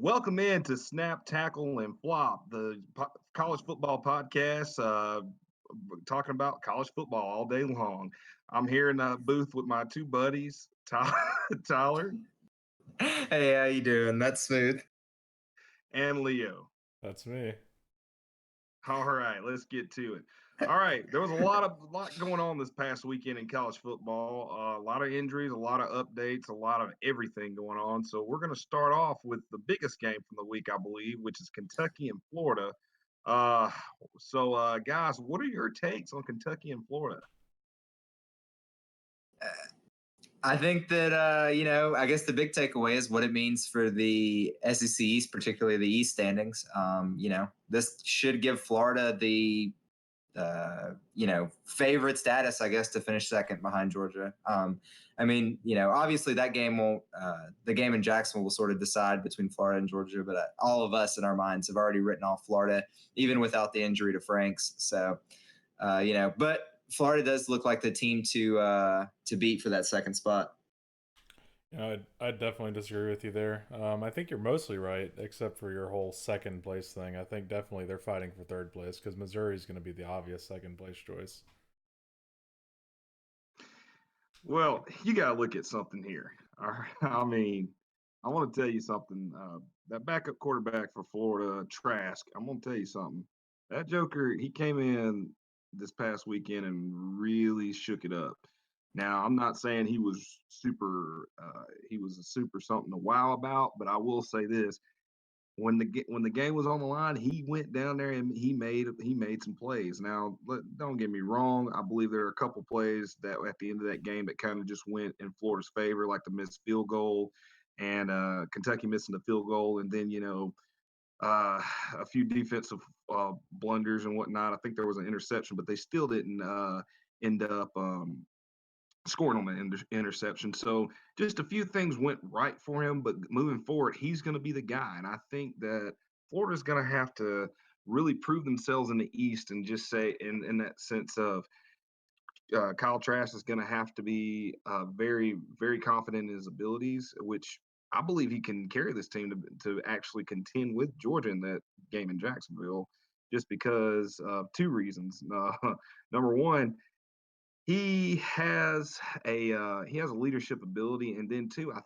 Welcome in to Snap, Tackle, and Flop, the college football podcast, talking about college football all day long. I'm here in the booth with my two buddies, Tyler Hey, how you doing? That's smooth. and Leo. That's me. All right, let's get to it. All right, there was a lot going on this past weekend in college football. A lot of injuries, a lot of updates, a lot of everything going on. So we're going to start off with the biggest game from the week, I believe, which is Kentucky and Florida. Guys, what are your takes on Kentucky and Florida? I think that I guess the big takeaway is what it means for the SEC East, particularly the East standings. This should give Florida the favorite status, I guess, to finish second behind Georgia. Obviously that game won't. The game in Jacksonville will sort of decide between Florida and Georgia, but all of us in our minds have already written off Florida, even without the injury to Franks. So, but Florida does look like the team to beat for that second spot. I'd definitely disagree with you there. I think you're mostly right, except for your whole second place thing. I think definitely they're fighting for third place because Missouri's going to be the obvious second place choice. Well, you got to look at something here. All right. I mean, I want to tell you something. That backup quarterback for Florida, Trask, I'm going to tell you something. That Joker, he came in this past weekend and really shook it up. Now, I'm not saying he was a super something to wow about, but I will say this: when the game was on the line, he went down there and he made some plays. Now, don't get me wrong. I believe there are a couple plays that at the end of that game that kind of just went in Florida's favor, like the missed field goal and Kentucky missing the field goal, and then a few defensive blunders and whatnot. I think there was an interception, but they still didn't end up scoring on the interception. So just a few things went right for him, but moving forward, he's going to be the guy. And I think that Florida's going to have to really prove themselves in the East and just say in that sense of Kyle Trask is going to have to be very, very confident in his abilities, which I believe he can carry this team to actually contend with Georgia in that game in Jacksonville, just because of two reasons. Number one, he has a leadership ability, and then two, I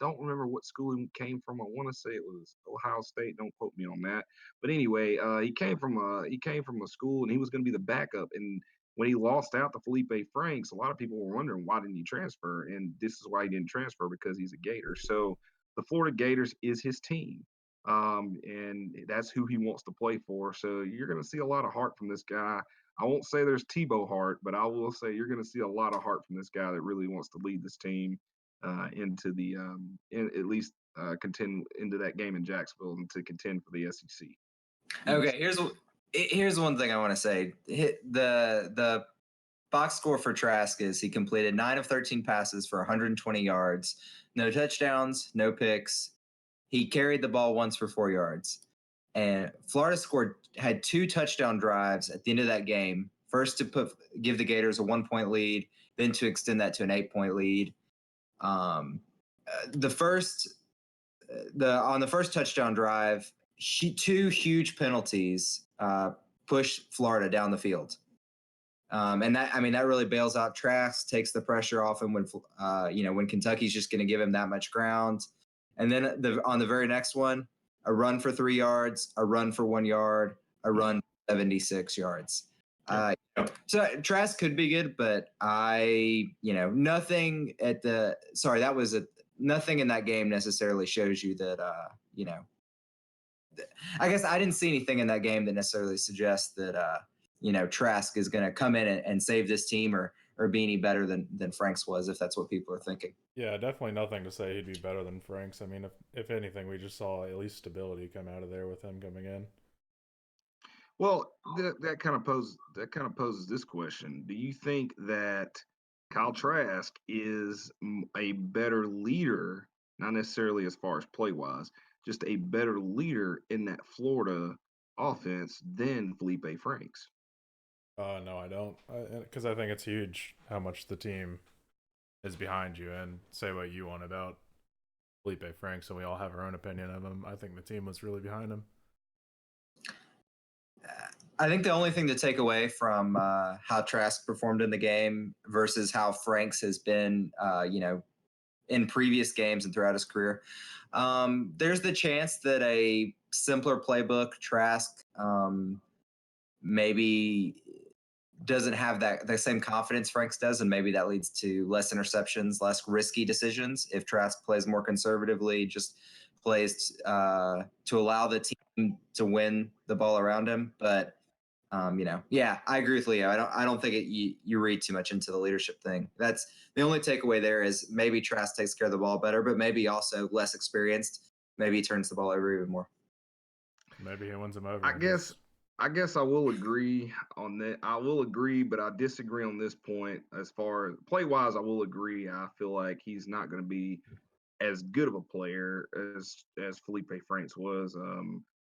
don't remember what school he came from. I want to say it was Ohio State. Don't quote me on that. But anyway, he came from a school, and he was going to be the backup. And when he lost out to Felipe Franks, a lot of people were wondering why didn't he transfer, and this is why he didn't transfer because he's a Gator. So the Florida Gators is his team. And that's who he wants to play for. So you're going to see a lot of heart from this guy. I won't say there's Tebow heart, but I will say you're going to see a lot of heart from this guy that really wants to lead this team into at least contend into that game in Jacksonville and to contend for the SEC. Okay, here's one thing I want to say. The box score for Trask is he completed 9 of 13 passes for 120 yards, no touchdowns, no picks. He carried the ball once for 4 yards. And Florida had 2 touchdown drives at the end of that game. First to give the Gators a 1-point lead, then to extend that to an 8-point lead. On the first touchdown drive, 2 huge penalties pushed Florida down the field. And that really bails out Trask, takes the pressure off him when Kentucky's just going to give him that much ground. And then on the very next one, a run for 3 yards, a run for 1 yard, a run for 76 yards. So Trask could be good, but nothing nothing in that game necessarily shows you that, I guess I didn't see anything in that game that necessarily suggests that, Trask is going to come in and save this team or be any better than Franks was, if that's what people are thinking. Yeah, definitely nothing to say he'd be better than Franks. I mean, if anything, we just saw at least stability come out of there with him coming in. Well, that kind of poses this question: do you think that Kyle Trask is a better leader, not necessarily as far as play wise, just a better leader in that Florida offense than Felipe Franks? No, I don't, because I think it's huge how much the team is behind you. And say what you want about Felipe Franks, and we all have our own opinion of him. I think the team was really behind him. I think the only thing to take away from how Trask performed in the game versus how Franks has been, in previous games and throughout his career, there's the chance that a simpler playbook, Trask, maybe doesn't have the same confidence Franks does, and maybe that leads to less interceptions, less risky decisions. If Trask plays more conservatively, just plays to allow the team to win the ball around him. But I agree with Leo. I don't think you read too much into the leadership thing. That's the only takeaway there is maybe Trask takes care of the ball better, but maybe also less experienced. Maybe he turns the ball over even more. Maybe he wins him over. I guess I will agree on that. I will agree, but I disagree on this point. As far as play wise, I will agree. I feel like he's not going to be as good of a player as Felipe Franks was.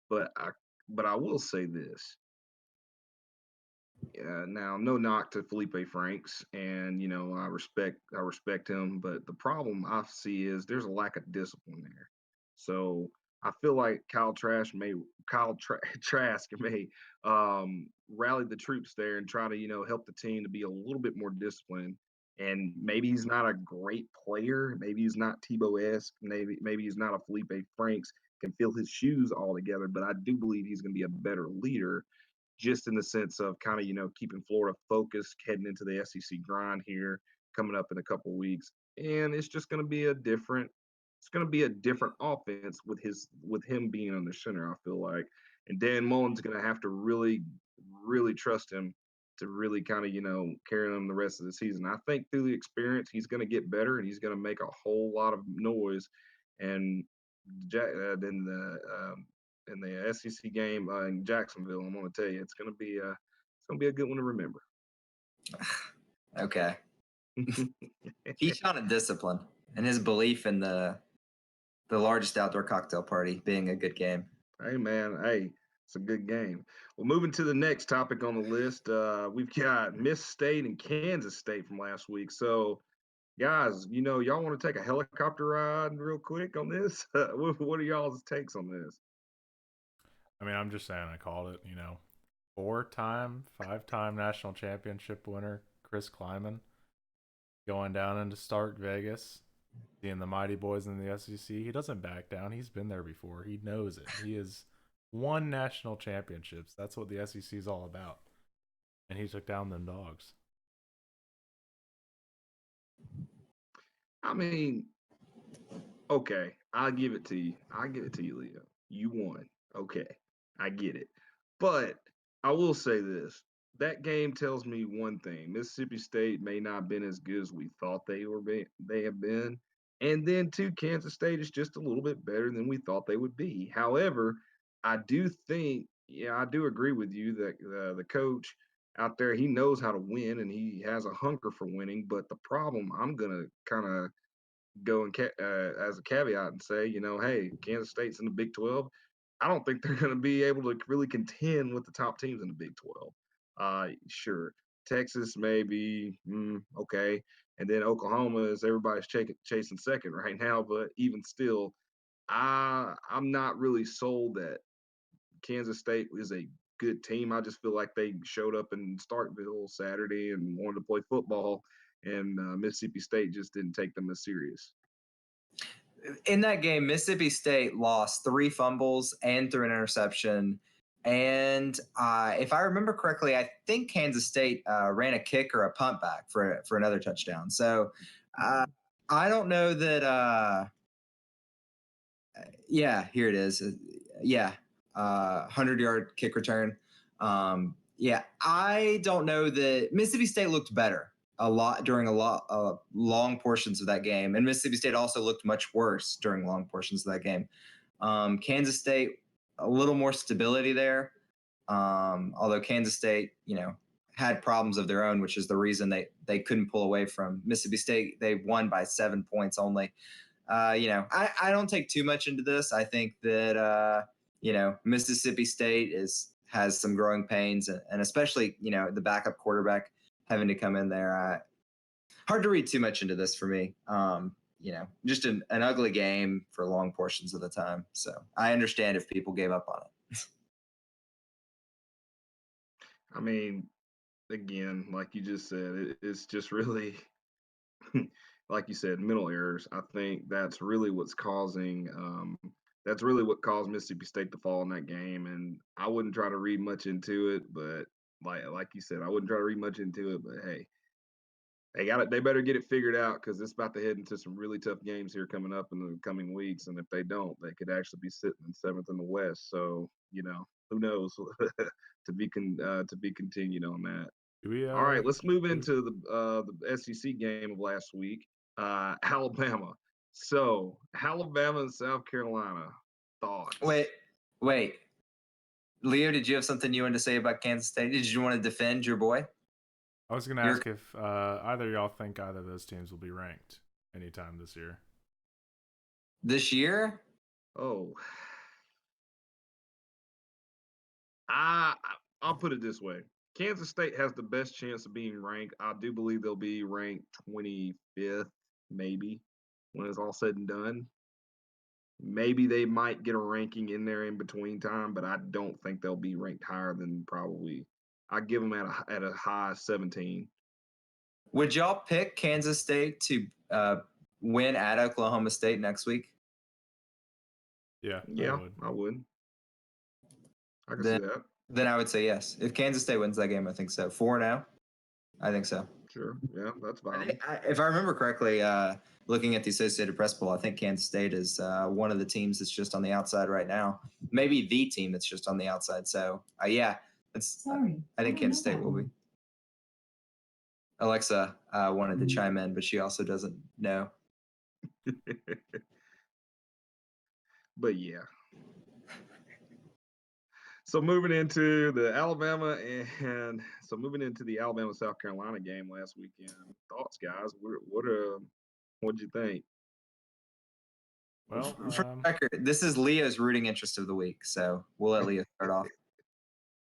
But I will say this. Now, no knock to Felipe Franks, and I respect him, but the problem I see is there's a lack of discipline there. So I feel like Trask may rally the troops there and try to help the team to be a little bit more disciplined. And maybe he's not a great player, maybe he's not Tebow-esque, maybe he's not a Felipe Franks can fill his shoes all together, but I do believe he's going to be a better leader just in the sense of kind of, keeping Florida focused heading into the SEC grind here coming up in a couple of weeks. And it's just going to be a different offense with him being under center, I feel like. And Dan Mullen's going to have to really, really trust him to really kind of, carry them the rest of the season. I think through the experience, he's going to get better and he's going to make a whole lot of noise. And then in the SEC game in Jacksonville, I'm going to tell you, it's going to be a good one to remember. Okay. Keshawn and discipline and his belief in the largest outdoor cocktail party being a good game. Hey, man. Hey, it's a good game. Well, moving to the next topic on the list, we've got Miss State and Kansas State from last week. So, guys, y'all want to take a helicopter ride real quick on this? What are y'all's takes on this? I mean, I'm just saying I called it, 5-time national championship winner Chris Kleiman going down into Stark Vegas, seeing the mighty boys in the SEC. He doesn't back down. He's been there before. He knows it. He has won national championships. That's what the SEC is all about. And he took down them dogs. I mean, okay, I'll give it to you. Leo. You won. Okay, I get it. But I will say this. That game tells me one thing. Mississippi State may not have been as good as we thought they have been. And then, too, Kansas State is just a little bit better than we thought they would be. However, I do agree with you that the coach out there, he knows how to win and he has a hunger for winning. But the problem, I'm going to kind of go and as a caveat and say, hey, Kansas State's in the Big 12. I don't think they're going to be able to really contend with the top teams in the Big 12. Sure, Texas maybe, okay, and then Oklahoma is everybody's chasing second right now. But even still, I'm not really sold that Kansas State is a good team. I just feel like they showed up in Starkville Saturday and wanted to play football, and Mississippi State just didn't take them as serious. In that game, Mississippi State lost 3 fumbles and threw an interception. And if I remember correctly, I think Kansas State ran a kick or a punt back for another touchdown. So I don't know that. Here it is. 100-yard kick return. I don't know that Mississippi State looked better during long portions of that game, and Mississippi State also looked much worse during long portions of that game. Kansas State, a little more stability there, although Kansas State, had problems of their own, which is the reason they couldn't pull away from Mississippi State. They won by 7 points only. I don't take too much into this. I think that Mississippi State has some growing pains, and especially the backup quarterback having to come in there. Hard to read too much into this for me. just an ugly game for long portions of the time. So I understand if people gave up on it. I mean, again, like you just said, it's just really, like you said, mental errors. I think that's really what's causing. That's really what caused Mississippi State to fall in that game. And I wouldn't try to read much into it, but like you said, I wouldn't try to read much into it. But hey, they got it. They better get it figured out because it's about to head into some really tough games here coming up in the coming weeks. And if they don't, they could actually be sitting in seventh in the West. So who knows? To be continued on that. Do we, All right, let's move into the SEC game of last week, Alabama. So Alabama and South Carolina, thoughts? Wait. Leo, did you have something you wanted to say about Kansas State? Did you want to defend your boy? I was going to ask if either of y'all think either of those teams will be ranked anytime this year. This year? Oh, I'll put it this way. Kansas State has the best chance of being ranked. I do believe they'll be ranked 25th, maybe, when it's all said and done. Maybe they might get a ranking in there in between time, but I don't think they'll be ranked higher than probably. I give them at a high 17. Would y'all pick Kansas State to win at Oklahoma State next week? Yeah, I would. I can see that. Then I would say yes. If Kansas State wins that game, I think so. 4-0, I think so. Sure. Yeah, that's fine. If I remember correctly, looking at the Associated Press poll, I think Kansas State is one of the teams that's just on the outside right now. Maybe the team that's just on the outside. So, I think Kansas State will be. Alexa wanted to chime in, but she also doesn't know. But yeah. So moving into the Alabama South Carolina game last weekend. Thoughts, guys? What'd you think? Well, for the record, this is Leo's rooting interest of the week, so we'll let Leo start off.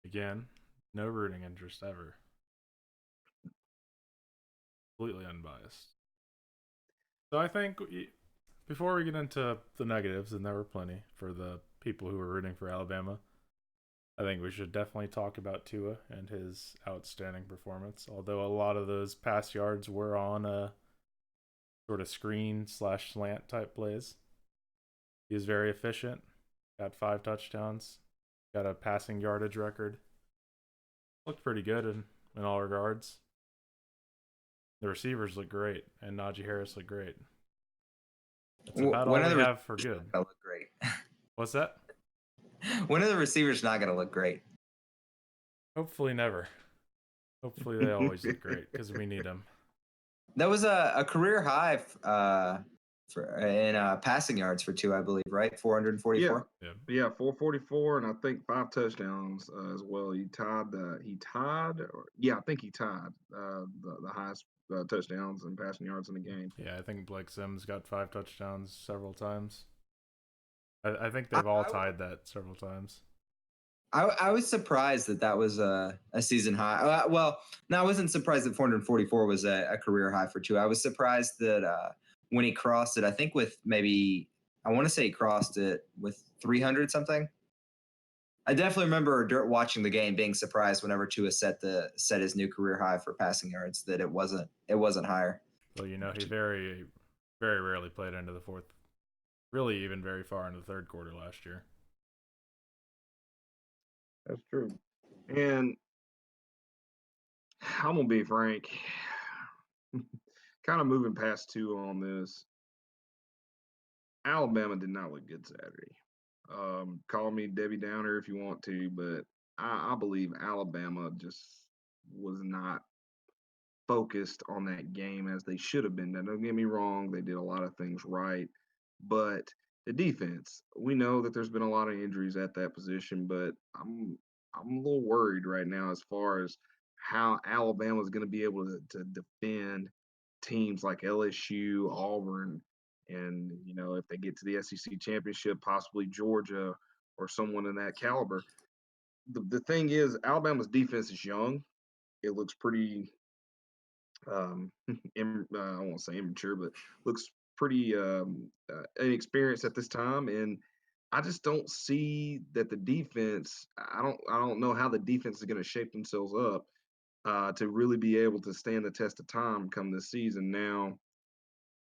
Again, no rooting interest ever. Completely unbiased. So I think before we get into the negatives, and there were plenty for the people who were rooting for Alabama, I think we should definitely talk about Tua and his outstanding performance. Although a lot of those pass yards were on a sort of screen/slant type plays. He was very efficient. Got 5 touchdowns. Got a passing yardage record. Looked pretty good in all regards. The receivers look great, and Najee Harris looked great. That's about all we have for good. Look great. What's that? When are the receivers not going to look great? Hopefully never. Hopefully they always look great because we need them. That was a career high in passing yards for Tua, I believe, right? 444. Yeah, 444, and I think 5 touchdowns as well. I think he tied the highest touchdowns and passing yards in the game. Yeah, I think Blake Sims got 5 touchdowns several times. I think they've all tied that several times. I was surprised that was a season high. I wasn't surprised that 444 was a career high for Tua. I was surprised that when he crossed it, I think with maybe, I want to say he crossed it with 300 something. I definitely remember watching the game being surprised whenever Tua set his new career high for passing yards that it wasn't higher. Well, he very, very rarely played into the fourth. Really, even very far into the third quarter last year. That's true. And I'm going to be frank, kind of moving past Tua on this. Alabama did not look good Saturday. Call me Debbie Downer if you want to, but I believe Alabama just was not focused on that game as they should have been. Now, don't get me wrong, they did a lot of things right. But the defense, we know that there's been a lot of injuries at that position, but I'm a little worried right now as far as how Alabama is going to be able to defend teams like LSU, Auburn, and if they get to the SEC championship, possibly Georgia or someone in that caliber. The thing is, Alabama's defense is young. It looks pretty I won't say immature, but looks pretty inexperienced at this time, and I just don't see that the defense. I don't know how the defense is going to shape themselves up to really be able to stand the test of time come this season. Now,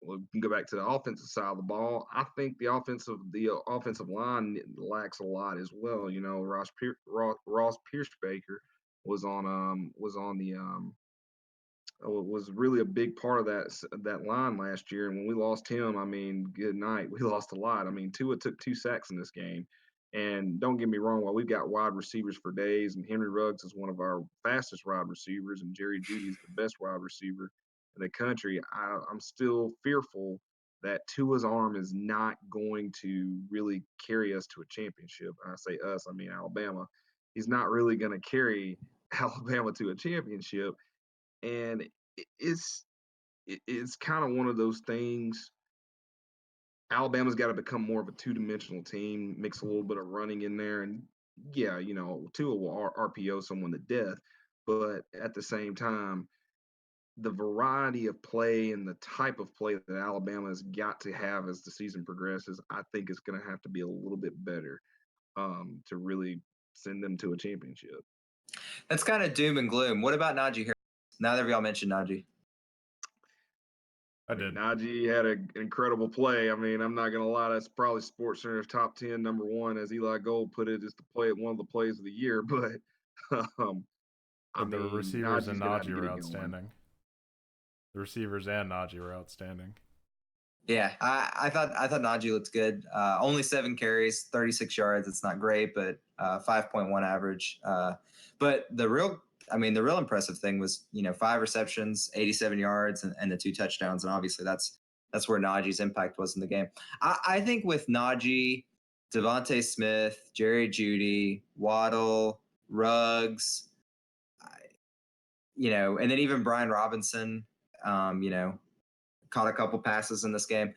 we can go back to the offensive side of the ball. I think the offensive line lacks a lot as well. You know, Ross Piercebaker was really a big part of that line last year. And when we lost him, I mean, good night. We lost a lot. I mean, Tua took 2 sacks in this game. And don't get me wrong, while we've got wide receivers for days, and Henry Ruggs is one of our fastest wide receivers, and Jerry Jeudy is the best wide receiver in the country, I'm still fearful that Tua's arm is not going to really carry us to a championship. And I say us, I mean Alabama. He's not really going to carry Alabama to a championship, and it's kind of one of those things. Alabama's got to become more of a two-dimensional team, mix a little bit of running in there, and yeah, you know, Tua will RPO someone to death, but at the same time, the variety of play and the type of play that Alabama has got to have as the season progresses, I think it's going to have to be a little bit better to really send them to a championship. That's kind of doom and gloom. What about Najee Harris? Neither of y'all mentioned Najee. I did. Najee had an incredible play. I mean, I'm not going to lie. That's probably SportsCenter's top 10, number one, as Eli Gold put it, is to play one of the plays of the year. But The receivers and Najee were going. outstanding. The receivers and Najee were outstanding. Yeah, I thought Najee looked good. Only 7 carries, 36 yards. It's not great, but 5.1 average. But the real impressive thing was, 5 receptions, 87 yards, and the 2 touchdowns. And obviously that's where Najee's impact was in the game. I think with Najee, Devontae Smith, Jerry Jeudy, Waddle, Ruggs, and then even Brian Robinson, caught a couple passes in this game.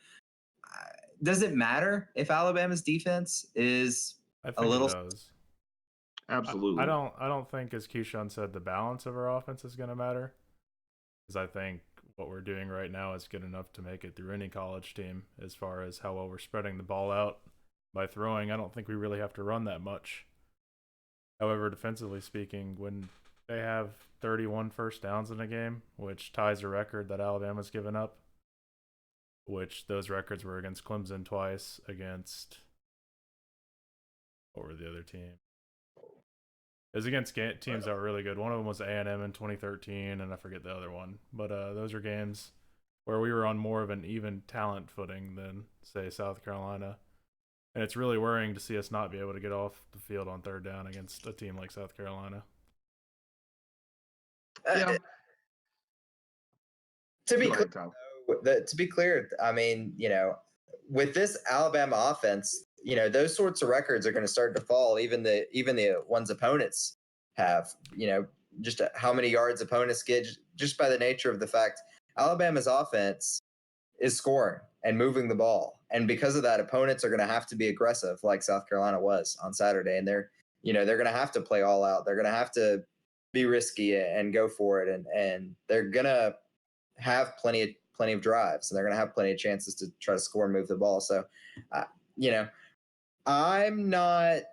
Does it matter if Alabama's defense is I think a little? It does. Absolutely. I don't think, as Keshawn said, the balance of our offense is going to matter. Because I think what we're doing right now is good enough to make it through any college team as far as how well we're spreading the ball out by throwing. I don't think we really have to run that much. However, defensively speaking, when they have 31 first downs in a game, which ties a record that Alabama's given up, which those records were against Clemson twice, against, what were the other team? It was against teams that were really good. One of them was A&M in 2013, and I forget the other one. But those are games where we were on more of an even talent footing than, say, South Carolina. And it's really worrying to see us not be able to get off the field on 3rd down against a team like South Carolina. Yeah. To be clear, I mean, with this Alabama offense, those sorts of records are going to start to fall. Even the ones opponents have, just how many yards opponents get, just by the nature of the fact Alabama's offense is scoring and moving the ball, and because of that, opponents are going to have to be aggressive, like South Carolina was on Saturday, and they're going to have to play all out. They're going to have to be risky and go for it, and they're going to have plenty of drives, and they're going to have plenty of chances to try to score and move the ball. So, I'm not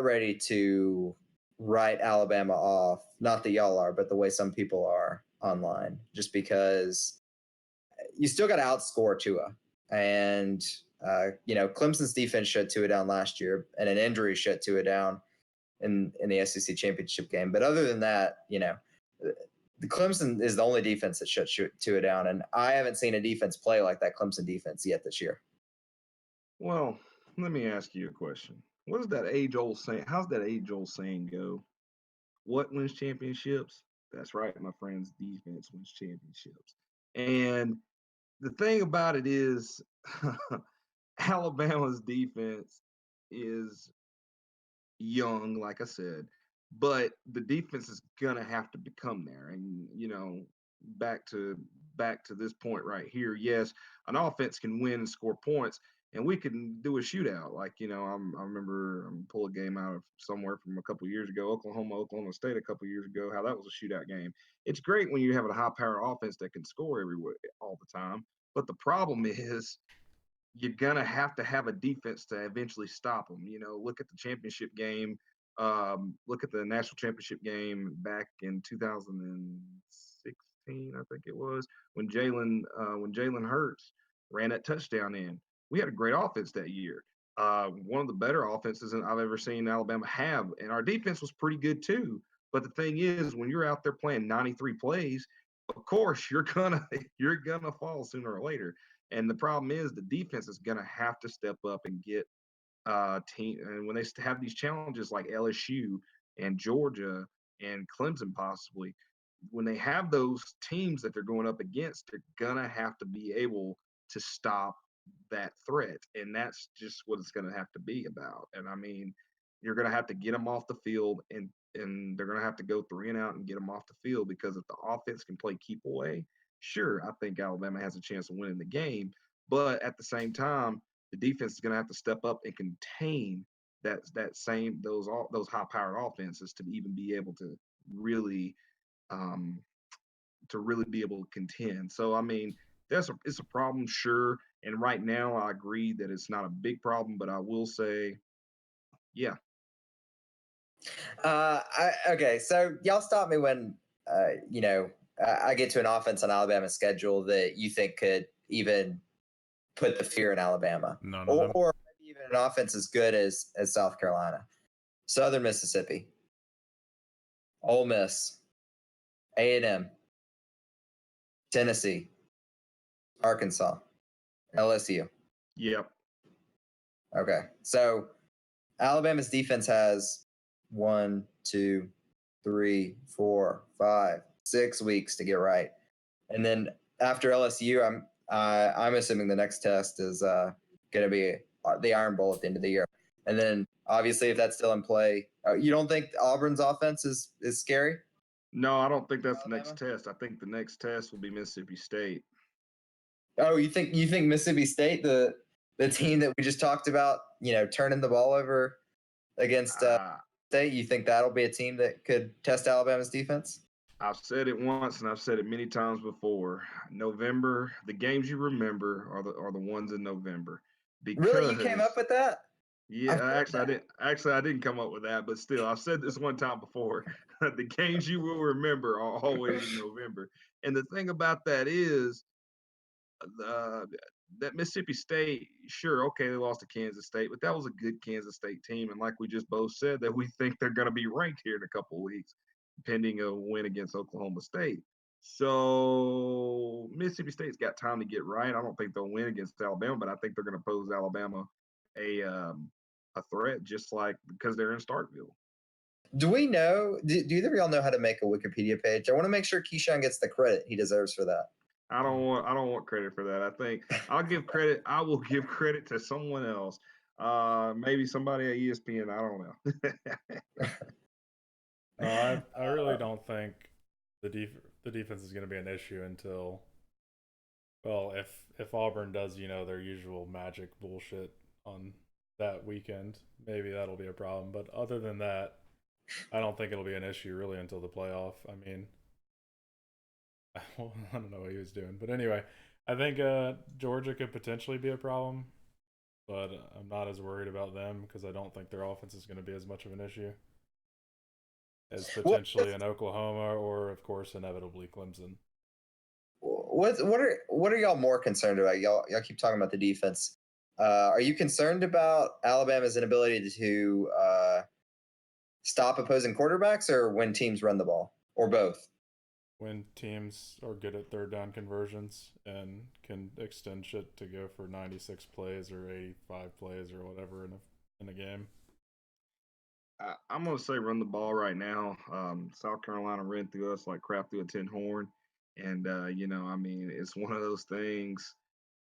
ready to write Alabama off. Not that y'all are, but the way some people are online, just because you still got to outscore Tua. And, Clemson's defense shut Tua down last year, and an injury shut Tua down in the SEC championship game. But other than that, the Clemson is the only defense that shut Tua down, and I haven't seen a defense play like that Clemson defense yet this year. Well, let me ask you a question. What is that age-old saying? How's that age-old saying go? What wins championships? That's right, my friends. Defense wins championships. And the thing about it is, Alabama's defense is young, like I said, but the defense is gonna have to become there. And back to this point right here. Yes, an offense can win and score points. and we can do a shootout. Like, I remember pull a game out of somewhere from a couple years ago, Oklahoma State a couple years ago, how that was a shootout game. It's great when you have a high-powered offense that can score everywhere all the time, but the problem is you're gonna have to have a defense to eventually stop them. Look at the championship game. Look at the national championship game back in 2016, I think it was, when Jalen Hurts ran that touchdown in. We had a great offense that year. One of the better offenses I've ever seen Alabama have, and our defense was pretty good too. But the thing is, when you're out there playing 93 plays, of course you're gonna fall sooner or later. And the problem is the defense is going to have to step up and get team. And when they have these challenges like LSU and Georgia and Clemson, possibly, when they have those teams that they're going up against, they're going to have to be able to stop that threat. And that's just what it's going to have to be about. And I mean, you're going to have to get them off the field, and they're going to have to go 3 and out and get them off the field, because if the offense can play keep away, sure, I think Alabama has a chance of winning the game. But at the same time, the defense is going to have to step up and contain those high powered offenses to even be able to really um, be able to contend. So I mean, it's a problem, sure. And right now, I agree that it's not a big problem, but I will say, yeah. Okay, so y'all stop me when I get to an offense on Alabama's schedule that you think could even put the fear in Alabama, None of them. or maybe even an offense as good as South Carolina, Southern Mississippi, Ole Miss, A&M, Tennessee, Arkansas, LSU. Yep. Okay, so Alabama's defense has 1, 2, 3, 4, 5, 6 weeks to get right, and then after LSU, I'm assuming the next test is going to be the Iron Bowl at the end of the year, and then obviously if that's still in play, you don't think Auburn's offense is scary? No, I don't think that's the Alabama? next test. I think the next test will be Mississippi State. Oh, you think Mississippi State, the team that we just talked about, turning the ball over against State, you think that'll be a team that could test Alabama's defense? I've said it once and I've said it many times before. November, the games you remember are the ones in November. Really, you came up with that? Yeah, I didn't come up with that, but still, I've said this one time before. The games you will remember are always in November. And the thing about that is, uh, that Mississippi State, sure, okay, they lost to Kansas State, but that was a good Kansas State team. And like we just both said, that we think they're going to be ranked here in a couple of weeks, pending a win against Oklahoma State. So Mississippi State's got time to get right. I don't think they'll win against Alabama, but I think they're going to pose Alabama a threat, just like because they're in Starkville. Do we know? Do either of y'all know how to make a Wikipedia page? I want to make sure Keshawn gets the credit he deserves for that. I don't want credit for that. I think I'll give credit. I will give credit to someone else. Maybe somebody at ESPN. I don't know. No, I really don't think the defense is going to be an issue until, well, if Auburn does their usual magic bullshit on that weekend, maybe that'll be a problem. But other than that, I don't think it'll be an issue really until the playoff. I mean, I don't know what he was doing, but anyway, I think Georgia could potentially be a problem, but I'm not as worried about them because I don't think their offense is going to be as much of an issue as potentially in Oklahoma or, of course, inevitably Clemson. What are y'all more concerned about? Y'all keep talking about the defense. Are you concerned about Alabama's inability to stop opposing quarterbacks, or when teams run the ball, or both? When teams are good at third down conversions and can extend shit to go for 96 plays or 85 plays or whatever in a game. I'm going to say run the ball right now. South Carolina ran through us like crap through a tin horn. And, I mean, it's one of those things.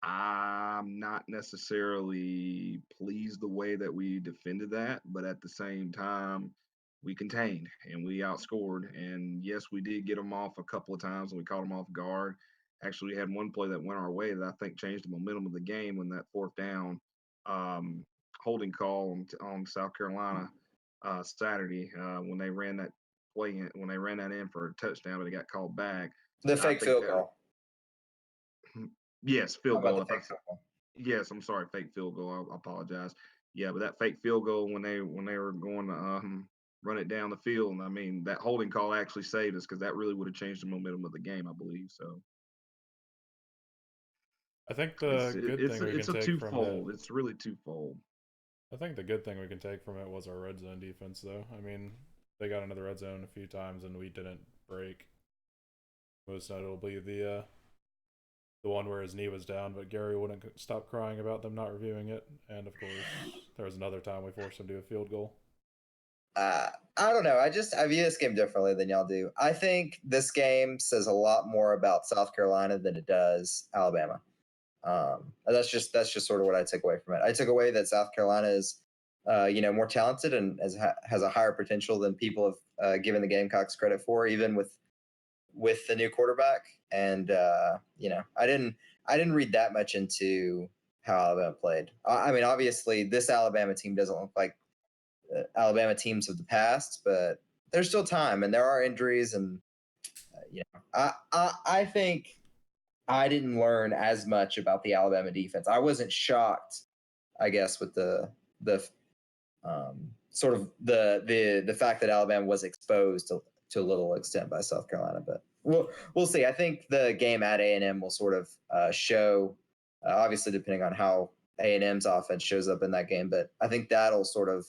I'm not necessarily pleased the way that we defended that, but at the same time, we contained and we outscored. And yes, we did get them off a couple of times and we caught them off guard. Actually, we had one play that went our way that I think changed the momentum of the game when that fourth down um, holding call on South Carolina Saturday when they ran that when they ran that in for a touchdown, but it got called back. The I fake think field that goal. yes, How field about goal. the fake field goal? Yes, I'm sorry, fake field goal. I apologize. Yeah, but that fake field goal when they were going to run it down the field, and I mean that holding call actually saved us because that really would have changed the momentum of the game, I believe. So I think it's the good thing we can it's a take from it. twofold. It's really twofold. I think the good thing we can take from it was our red zone defense, though. I mean, they got into the red zone a few times and we didn't break. Most notably the one where his knee was down, but Gary wouldn't stop crying about them not reviewing it. And of course, there was another time we forced him to do a field goal. I don't know. I view this game differently than y'all do. I think this game says a lot more about South Carolina than it does Alabama. That's just sort of what I took away from it. I took away that South Carolina is, more talented and has a higher potential than people have given the Gamecocks credit for, even with the new quarterback. And I didn't read that much into how Alabama played. I mean, obviously, this Alabama team doesn't look like Alabama teams of the past, but there's still time, and there are injuries, and I think I didn't learn as much about the Alabama defense. I wasn't shocked, I guess, with the sort of the fact that Alabama was exposed to a little extent by South Carolina, but we'll see. I think the game at A&M will sort of show, obviously depending on how A&M's offense shows up in that game, but I think that'll sort of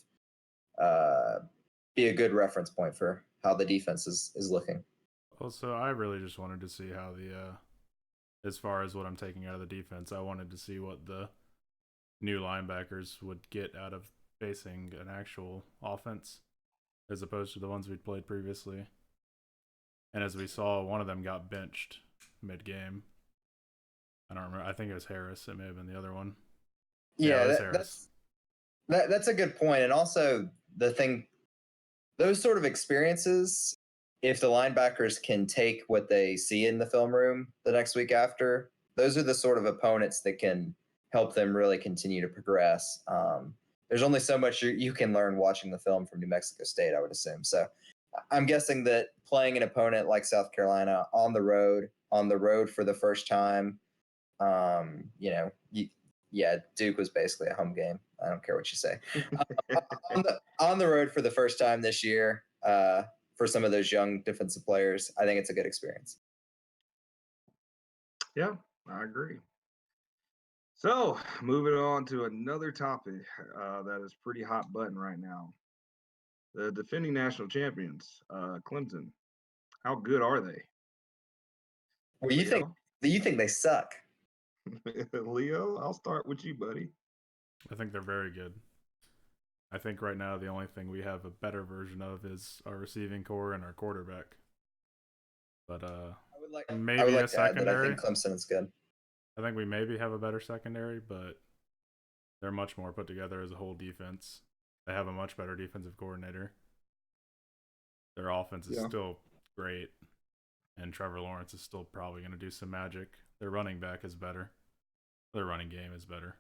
be a good reference point for how the defense is looking. Also, I really just wanted to see how as far as what I'm taking out of the defense, I wanted to see what the new linebackers would get out of facing an actual offense as opposed to the ones we'd played previously. And as we saw, one of them got benched mid-game. I don't remember. I think it was Harris. It may have been the other one. Yeah, it was Harris. That's a good point. And also those sort of experiences, if the linebackers can take what they see in the film room the next week after, those are the sort of opponents that can help them really continue to progress. There's only so much you can learn watching the film from New Mexico State, I would assume. So I'm guessing that playing an opponent like South Carolina on the road for the first time, Duke was basically a home game. I don't care what you say. on the road for the first time this year, for some of those young defensive players, I think it's a good experience. Yeah, I agree. So, moving on to another topic that is pretty hot button right now. The defending national champions, Clemson. How good are they? Well, you think they suck? Leo, I'll start with you, buddy. I think they're very good. I think right now the only thing we have a better version of is our receiving core and our quarterback. But maybe I would like a to add that I secondary. think Clemson is good. I think we maybe have a better secondary, but they're much more put together as a whole defense. They have a much better defensive coordinator. Their offense is still great, and Trevor Lawrence is still probably going to do some magic. Their running back is better. Their running game is better.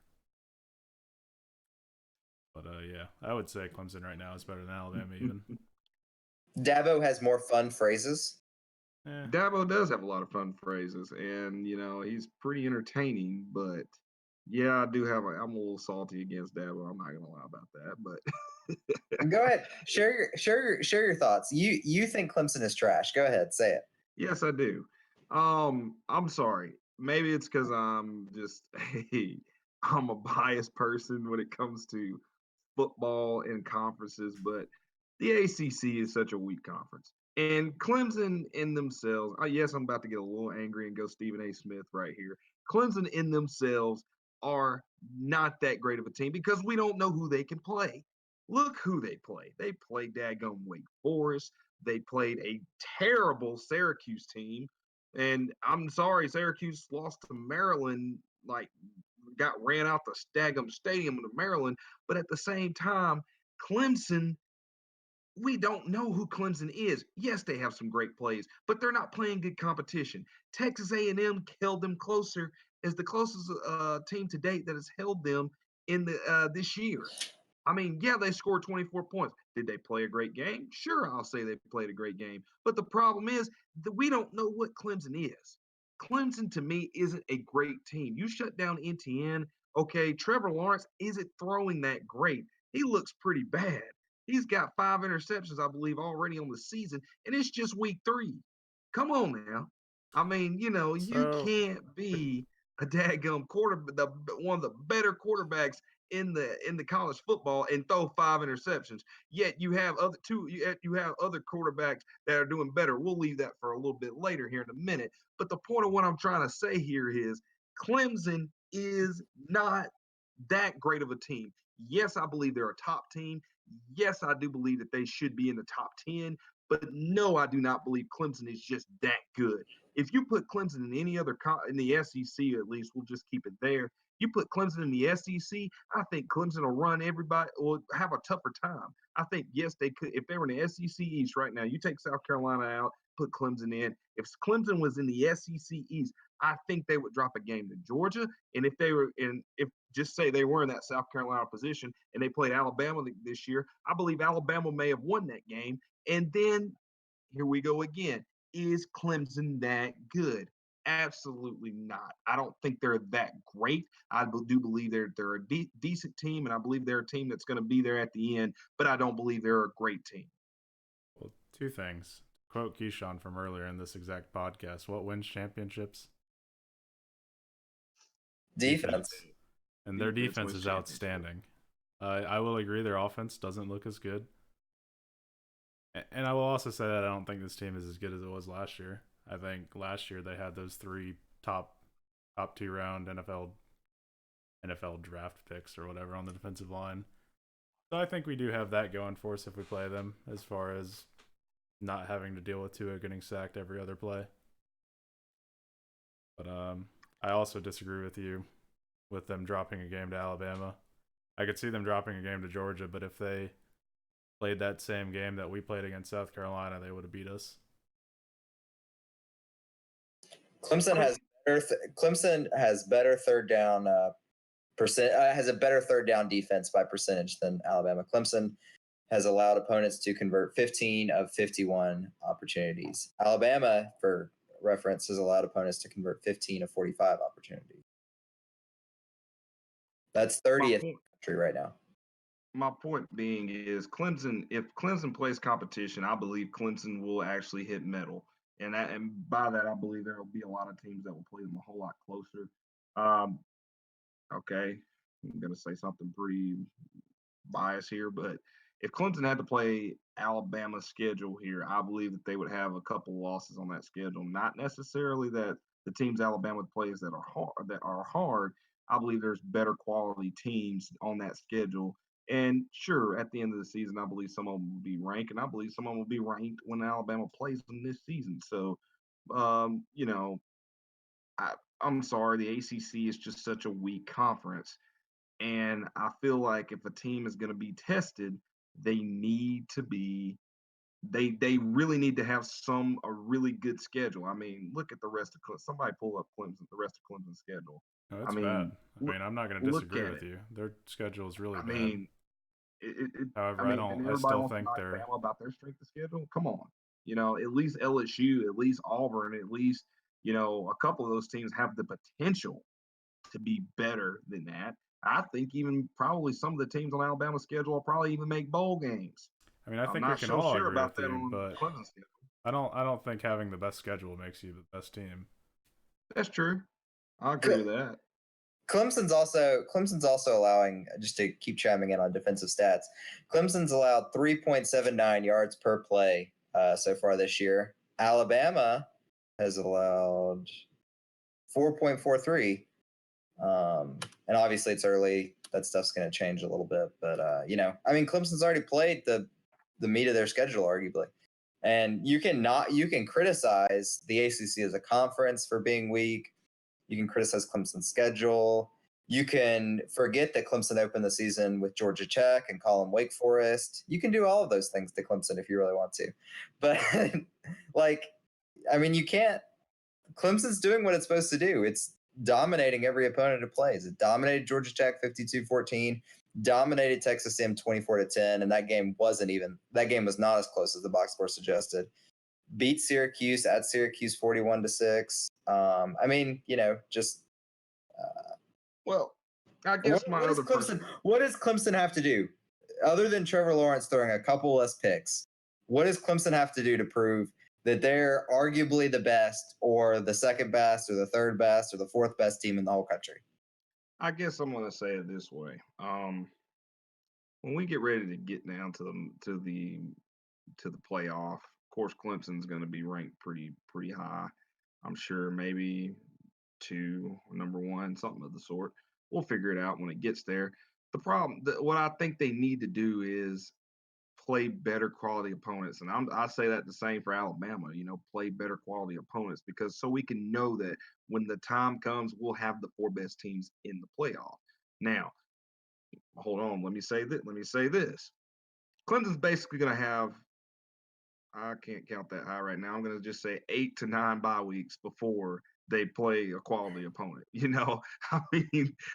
But yeah, I would say Clemson right now is better than Alabama even. Dabo has more fun phrases. Dabo does have a lot of fun phrases, and he's pretty entertaining. But yeah, I'm a little salty against Dabo. I'm not gonna lie about that. But Go ahead, share your thoughts. You think Clemson is trash? Go ahead, say it. Yes, I do. I'm sorry. Maybe it's because I'm just I'm a biased person when it comes to football and conferences, but the ACC is such a weak conference. And Clemson in themselves, yes, I'm about to get a little angry and go Stephen A. Smith right here. Clemson in themselves are not that great of a team because we don't know who they can play. Look who they play. They played daggone Wake Forest. They played a terrible Syracuse team. And I'm sorry, Syracuse lost to Maryland, got ran out the Stadium to Maryland. But at the same time, Clemson we don't know who Clemson is. Yes, they have some great plays, but they're not playing good competition. Texas A&M held them closer as the closest team to date that has held them in the this year. I mean, yeah, they scored 24 points. Did they play a great game? Sure, I'll say they played a great game. But the problem is that we don't know what Clemson is. Clemson, to me, isn't a great team. You shut down NTN. Okay, Trevor Lawrence isn't throwing that great. He looks pretty bad. He's got 5 interceptions, I believe, already on the season, and it's just week 3. Come on now. I mean, you So can't be a dadgum one of the better quarterbacks in the college football and throw 5 interceptions. Yet you have other quarterbacks that are doing better. We'll leave that for a little bit later here in a minute. But the point of what I'm trying to say here is Clemson is not that great of a team. Yes, I believe they're a top team. Yes, I do believe that they should be in the top 10. But no, I do not believe Clemson is just that good. If you put Clemson in any other in the SEC, at least we'll just keep it there. You put Clemson in the SEC, I think Clemson will run everybody, will have a tougher time. I think, yes, they could. If they were in the SEC East right now, you take South Carolina out, put Clemson in. If Clemson was in the SEC East, I think they would drop a game to Georgia. And if just say they were in that South Carolina position and they played Alabama this year, I believe Alabama may have won that game. And then here we go again. Is Clemson that good? Absolutely not. I don't think they're that great. I do believe they're a decent team, and I believe they're a team that's going to be there at the end. But I don't believe they're a great team. Well, two things. Quote Keshawn from earlier in this exact podcast: "What wins championships? Defense. And their defense wins is outstanding. I will agree their offense doesn't look as good. And I will also say that I don't think this team is as good as it was last year. I think last year they had those 3 top 2 round NFL draft picks or whatever on the defensive line. So I think we do have that going for us if we play them, as far as not having to deal with Tua getting sacked every other play. But I also disagree with you with them dropping a game to Alabama. I could see them dropping a game to Georgia, but if they played that same game that we played against South Carolina, they would have beat us. Clemson has better third down has a better third down defense by percentage than Alabama. Clemson has allowed opponents to convert 15 of 51 opportunities. Alabama, for reference, has allowed opponents to convert 15 of 45 opportunities. That's 30th in the country right now. My point being is Clemson, if Clemson plays competition, I believe Clemson will actually hit metal. And by that, I believe there will be a lot of teams that will play them a whole lot closer. Okay, I'm going to say something pretty biased here, but if Clemson had to play Alabama's schedule here, I believe that they would have a couple losses on that schedule. Not necessarily that the teams Alabama plays that are hard. I believe there's better quality teams on that schedule. And sure, at the end of the season, I believe some of them will be ranked, and I believe some of them will be ranked when Alabama plays them this season. So, I'm sorry, the ACC is just such a weak conference. And I feel like if a team is going to be tested, they need to be they really need to have a really good schedule. I mean, look at the rest of somebody pull up the rest of Clemson's schedule. No, it's I bad. mean, I'm not going to look disagree at with it. you. Their schedule is really I bad. mean, However, and I everybody still wants to think knock they're. Bama about their strength of schedule. Come on, at least LSU, at least Auburn, at least a couple of those teams have the potential to be better than that. I think even probably some of the teams on Alabama's schedule will probably even make bowl games. I mean, I I'm think we not can so all sure agree about with that you, on but Clemson's schedule. I don't think having the best schedule makes you the best team. That's true. I agree with that. Clemson's also allowing, just to keep chiming in on defensive stats, Clemson's allowed 3.79 yards per play so far this year. Alabama has allowed 4.43. And obviously it's early. That stuff's going to change a little bit. But, Clemson's already played the meat of their schedule, arguably. And you can criticize the ACC as a conference for being weak. You can criticize Clemson's schedule. You can forget that Clemson opened the season with Georgia Tech and call them Wake Forest. You can do all of those things to Clemson if you really want to. But, you can't. Clemson's doing what it's supposed to do. It's dominating every opponent it plays. It dominated Georgia Tech 52-14, dominated Texas A&M 24-10, and that game was not as close as the box score suggested. Beat Syracuse at Syracuse 41-6. Well, I guess what does Clemson have to do other than Trevor Lawrence throwing a couple less picks? What does Clemson have to do to prove that they're arguably the best or the second best or the third best or the fourth best team in the whole country? I guess I'm going to say it this way. When we get ready to get down to the playoff, of course, Clemson's going to be ranked pretty high. I'm sure maybe 2, number 1, something of the sort. We'll figure it out when it gets there. The problem, what I think they need to do is play better quality opponents. And I say that the same for Alabama, play better quality opponents, because so we can know that when the time comes, we'll have the 4 best teams in the playoff. Now, hold on. Let me say this. Clemson's basically going to have, I can't count that high right now. I'm going to just say 8 to 9 bye weeks before they play a quality opponent. The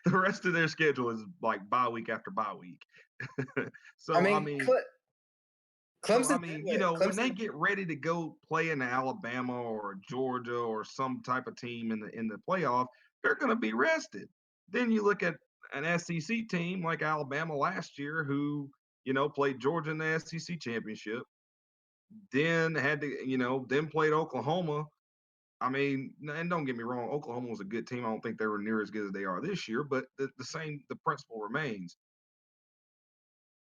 rest of their schedule is like bye week after bye week. Clemson, when they get ready to go play in Alabama or Georgia or some type of team in the playoff, they're going to be rested. Then you look at an SEC team like Alabama last year, who played Georgia in the SEC championship, then had to then played Oklahoma. And don't get me wrong, Oklahoma was a good team. I don't think they were near as good as they are this year, but the principle remains.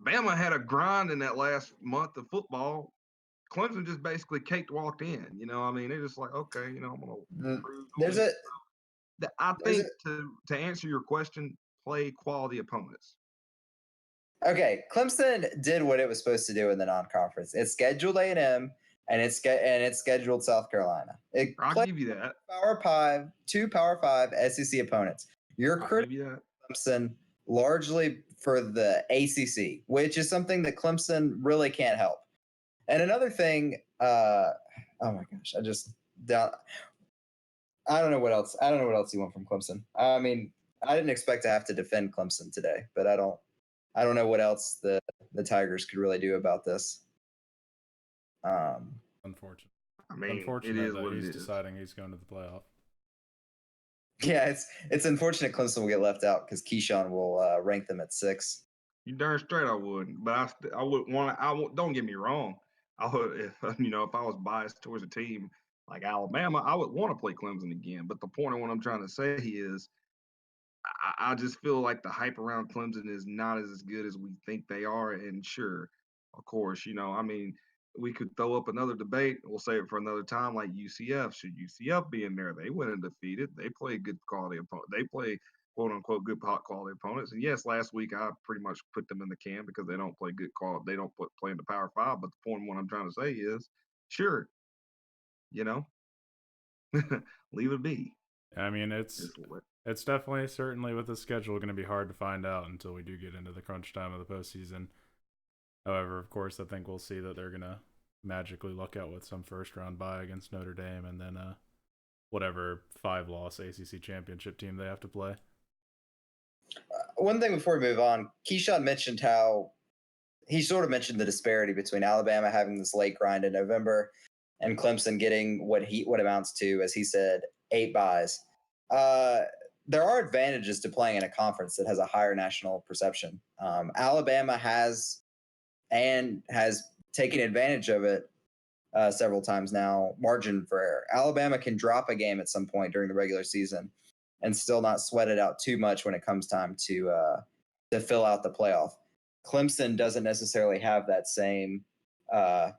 Bama had a grind in that last month of football. Clemson just basically walked in. They're just like, okay, I'm going to prove. To answer your question, play quality opponents. Okay, Clemson did what it was supposed to do in the non-conference. It scheduled A&M and it scheduled South Carolina. I'll give you that. Two Power 5 SEC opponents. You're criticizing Clemson largely for the ACC, which is something that Clemson really can't help. And another thing, oh my gosh, I don't know what else. I don't know what else you want from Clemson. I didn't expect to have to defend Clemson today, but I don't know what else the Tigers could really do about this. Unfortunate. It is that he's deciding he's going to the playoff. Yeah, it's unfortunate Clemson will get left out because Keshawn will rank them at 6. You darn straight I wouldn't, but I wouldn't want to. Don't get me wrong. I would, if I was biased towards a team like Alabama, I would want to play Clemson again. But the point of what I'm trying to say is, I just feel like the hype around Clemson is not as good as we think they are. And sure, of course, we could throw up another debate. We'll save it for another time, like UCF. Should UCF be in there? They went undefeated. They play good quality opponents. They play, quote unquote, good quality opponents. And yes, last week I pretty much put them in the can because they don't play good quality. They don't play in the Power 5. But the point of what I'm trying to say is, sure, leave it be. It's definitely, certainly with the schedule, going to be hard to find out until we do get into the crunch time of the postseason. However, of course, I think we'll see that they're going to magically luck out with some first-round bye against Notre Dame and then whatever 5-loss ACC championship team they have to play. One thing before we move on, Keshawn mentioned how he sort of mentioned the disparity between Alabama having this late grind in November and Clemson getting what amounts to, as he said, 8 byes. There are advantages to playing in a conference that has a higher national perception. Alabama has taken advantage of it several times now. Margin for error. Alabama can drop a game at some point during the regular season and still not sweat it out too much when it comes time to fill out the playoff. Clemson doesn't necessarily have that same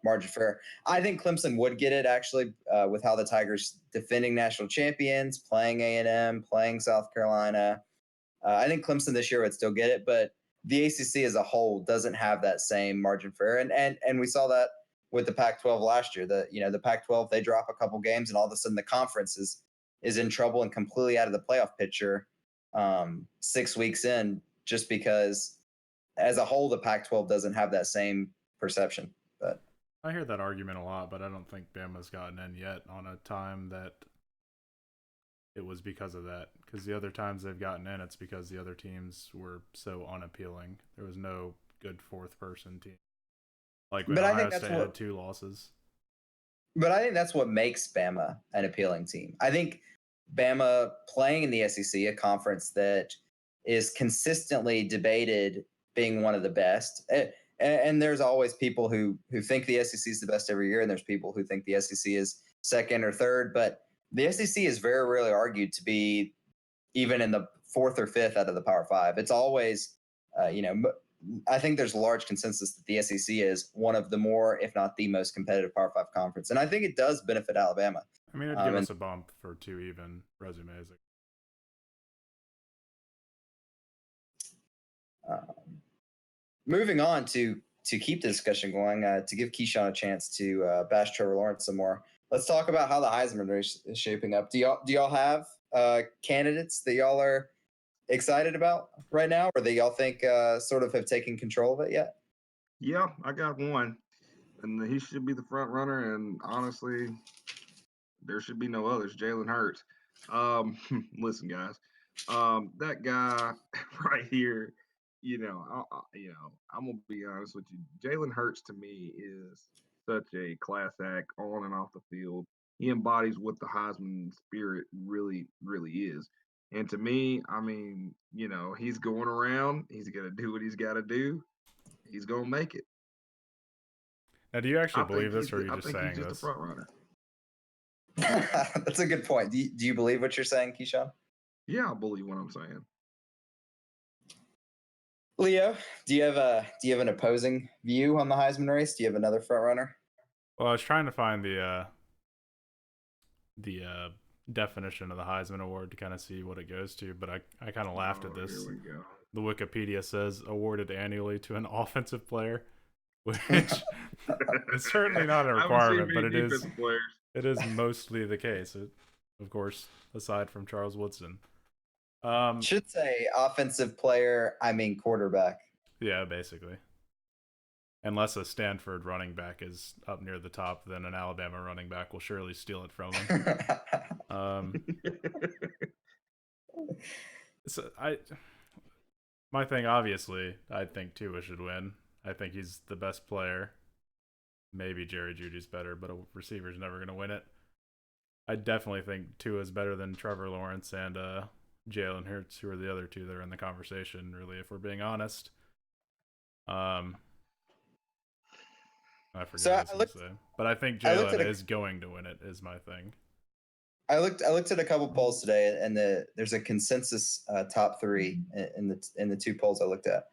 margin for error. I think Clemson would get it, actually, with how the Tigers defending national champions, playing A&M, playing South Carolina. I think Clemson this year would still get it, but the ACC as a whole doesn't have that same margin for error. And we saw that with the Pac-12 last year. The Pac-12, they drop a couple games and all of a sudden the conference is in trouble and completely out of the playoff picture. 6 weeks in, just because as a whole, the Pac-12 doesn't have that same perception. But I hear that argument a lot, but I don't think Bama's gotten in yet on a time that it was because of that. Because the other times they've gotten in, it's because the other teams were so unappealing. There was no good fourth person team. Like when Ohio State had 2 losses. But I think that's what makes Bama an appealing team. I think Bama playing in the SEC, a conference that is consistently debated being one of the best. And there's always people who think the SEC is the best every year, and there's people who think the SEC is second or third. But the SEC is very rarely argued to be even in the 4th or 5th out of the Power 5. It's always, I think there's a large consensus that the SEC is one of the more, if not the most competitive Power 5 conference. And I think it does benefit Alabama. I mean, it'd give us a bump for 2 even resumes. Moving on to keep the discussion going, to give Keshawn a chance to bash Trevor Lawrence some more. Let's talk about how the Heisman race is shaping up. Do y'all have candidates that y'all are excited about right now, or that y'all think sort of have taken control of it yet? Yeah, I got one, and he should be the front runner. And honestly, there should be no others. Jalen Hurts. Listen, guys, that guy right here. I'm gonna be honest with you. Jalen Hurts to me is such a class act on and off the field. He embodies what the Heisman spirit really, really is. And to me, I mean, he's going around. He's gonna do what he's got to do. He's gonna make it. Now, do you actually believe this, or are you just saying he's just this? a front runner. That's a good point. Do you believe what you're saying, Keshawn? Yeah, I believe what I'm saying. Leo, do you have an opposing view on the Heisman race? Do you have another front runner? Well, I was trying to find the definition of the Heisman Award to kind of see what it goes to, but I kind of laughed at this. Here we go. The Wikipedia says awarded annually to an offensive player, which is certainly not a requirement, but it is mostly the case. Of course, aside from Charles Woodson. Should say offensive player, I mean quarterback. Yeah, basically. Unless a Stanford running back is up near the top, then an Alabama running back will surely steal it from him. My thing, obviously, I think Tua should win. I think he's the best player. Maybe Jerry Jeudy's better, but a receiver's never going to win it. I definitely think Tua's better than Trevor Lawrence and Jalen Hurts, who are the other two that are in the conversation, really, if we're being honest. I forget what I was going to say. But I think Jalen is going to win it, is my thing. I looked at a couple polls today, and there's a consensus top 3 in the 2 polls I looked at.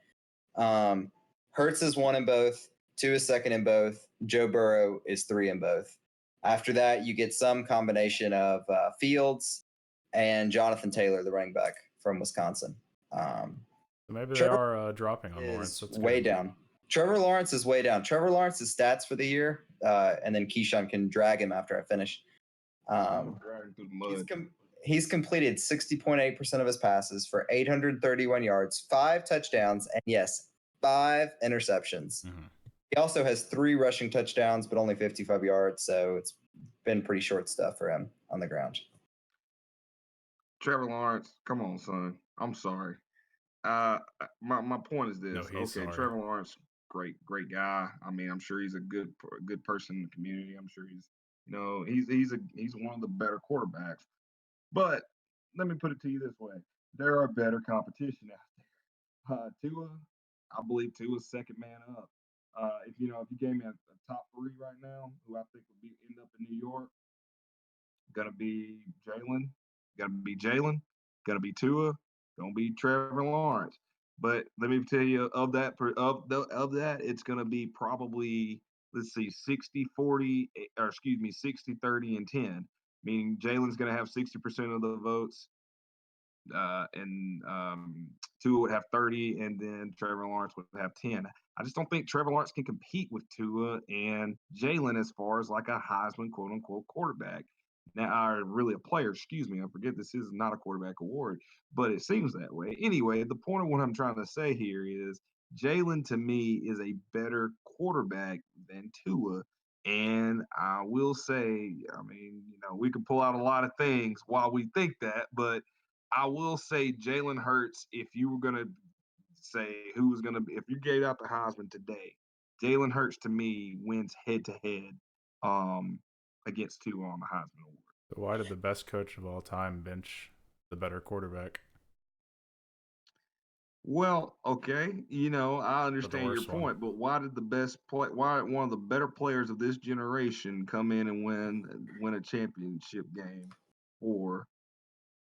Hurts is 1 in both, 2 is 2nd in both, Joe Burrow is 3 in both. After that, you get some combination of Fields and Jonathan Taylor, the running back from Wisconsin. So maybe they are dropping on Lawrence. That's way down. Trevor Lawrence is way down. Trevor Lawrence's stats for the year, and then Keshawn can drag him after I finish. He's completed 60.8% of his passes for 831 yards, 5 touchdowns, and yes, 5 interceptions. Mm-hmm. He also has 3 rushing touchdowns, but only 55 yards, so it's been pretty short stuff for him on the ground. Trevor Lawrence, come on, son. I'm sorry. My point is this. No, sorry. Trevor Lawrence, great guy. I mean, I'm sure he's a good person in the community. I'm sure he's one of the better quarterbacks. But let me put it to you this way: there are better competition out there. Tua, I believe Tua's second man up. If you gave me a top 3 right now, who I think would end up in New York, gonna be Jalen, gonna be Tua, gonna be Trevor Lawrence. But let me tell you, of that, it's gonna be probably, let's see, 60-40, or excuse me, 60-30 and 10. Meaning Jalen's gonna have 60% of the votes, and Tua would have 30, and then Trevor Lawrence would have 10. I just don't think Trevor Lawrence can compete with Tua and Jalen as far as like a Heisman quote unquote quarterback. now, are really a player. Excuse me. I forget this is not a quarterback award, but it seems that way. Anyway, the point of what I'm trying to say here is Jalen to me is a better quarterback than Tua. And I will say, I mean, we can pull out a lot of things while we think that, but I will say Jalen Hurts, if you were going to say who's going to be, if you gave out the Heisman today, Jalen Hurts to me wins head to head against Tua on the Heisman Award. So why did the best coach of all time bench the better quarterback? Well, okay, I But the understand your worst one. point, but why did the best play? Why one of the better players of this generation come in and win a championship game for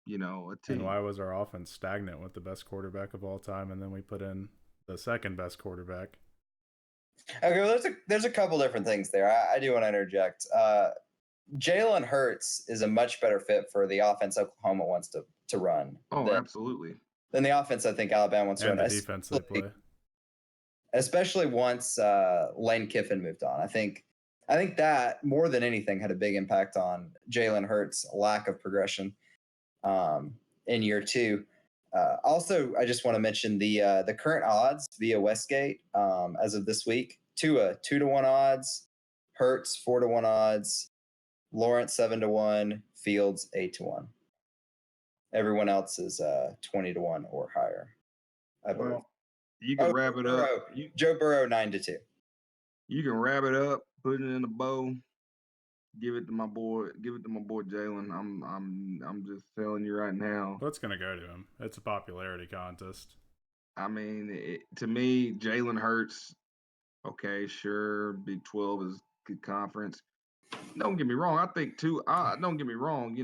a And team? why was our offense stagnant with the best quarterback of all time, and then we put in the second best quarterback? Okay, well, there's a couple different things there. I do want to interject. Jalen Hurts is a much better fit for the offense Oklahoma wants to run Oh, absolutely. than the offense I think Alabama wants to And run. the defense they play. Especially once Lane Kiffin moved on. I think that more than anything had a big impact on Jalen Hurts' lack of progression in year two. Also, I just want to mention the current odds via Westgate as of this week. Tua 2-1 odds, Hurts 4-1 odds, Lawrence 7-1, Fields 8-1. Everyone else is 20-1 or higher, I believe. Well, you can wrap it up. Joe Burrow 9-2. You can wrap it up, put it in a bow, give it to my boy. Give it to my boy Jalen. I'm just telling you right now. What's gonna go to him? It's a popularity contest. I mean, to me, Jalen Hurts. Okay, sure, Big 12 is good conference. Don't get me wrong. I think too. Don't get me wrong.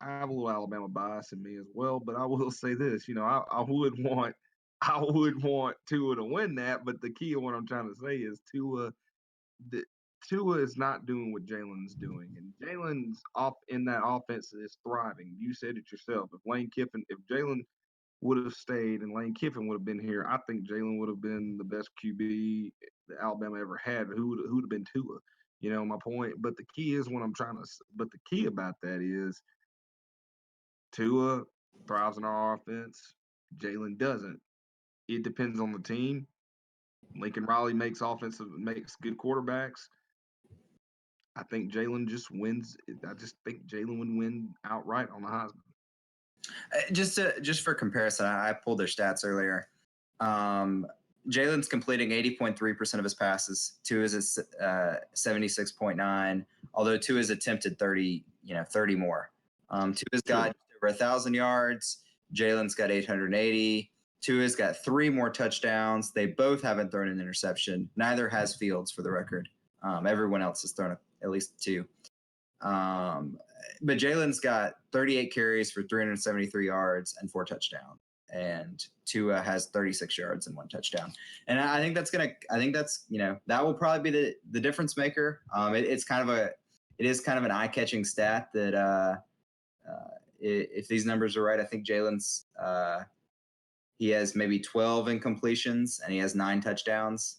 I have a little Alabama bias in me as well, but I will say this. I would want, Tua to win that. But the key of what I'm trying to say is Tua is not doing what Jalen's doing, and Jalen's off in that offense is thriving. You said it yourself. If Jalen would have stayed and Lane Kiffin would have been here, I think Jalen would have been the best QB that Alabama ever had. Who'd have been Tua? My point. But the key is what I'm trying to. But the key about that is Tua thrives in our offense. Jalen doesn't. It depends on the team. Lincoln Riley makes good quarterbacks. I think Jalen just wins. I just think Jalen would win outright on the Heisman. Just for comparison, I pulled their stats earlier. Jalen's completing 80.3% of his passes. Tua is at 76.9. Although Tua has attempted 30 more. Tua's got over 1,000 yards. Jalen's got 880. Tua's got 3 more touchdowns. They both haven't thrown an interception. Neither has Fields, for the record. Everyone else has thrown at least 2. But Jalen's got 38 carries for 373 yards and 4 touchdowns. And Tua has 36 yards and 1 touchdown. And I think that's that will probably be the difference maker. It is kind of an eye-catching stat that if these numbers are right, I think Jalen's he has maybe 12 incompletions and he has 9 touchdowns.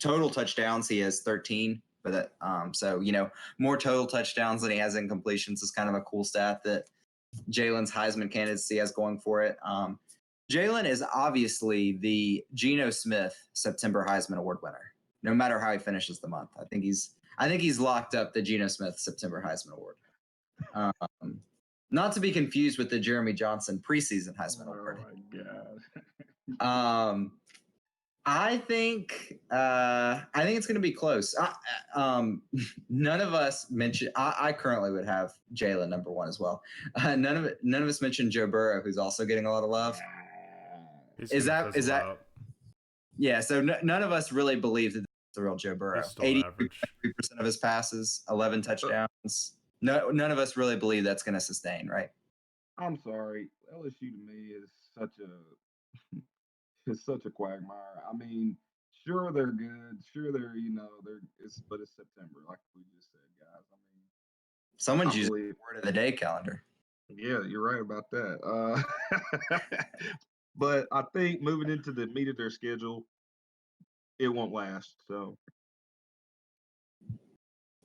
Total touchdowns, he has 13. But so more total touchdowns than he has incompletions is kind of a cool stat that Jalen's Heisman candidacy has going for it. Jalen is obviously the Geno Smith September Heisman Award winner, no matter how he finishes the month. I think he's locked up the Geno Smith September Heisman Award. Not to be confused with the Jeremy Johnson preseason Heisman Award. Oh my God. I think it's going to be close. None of us mentioned. I currently would have Jalen number 1 as well. None of us mentioned Joe Burrow, who's also getting a lot of love. Is that? Yeah. So none of us really believe that that's the real Joe Burrow. 83% of his passes, 11 touchdowns. None of us really believe that's going to sustain, right? I'm sorry. LSU to me is such a quagmire. I mean, sure they're good. Sure but it's September, like we just said, guys. I mean, someone's using the word of the day calendar. Yeah, you're right about that. But I think moving into the meat of their schedule, it won't last. So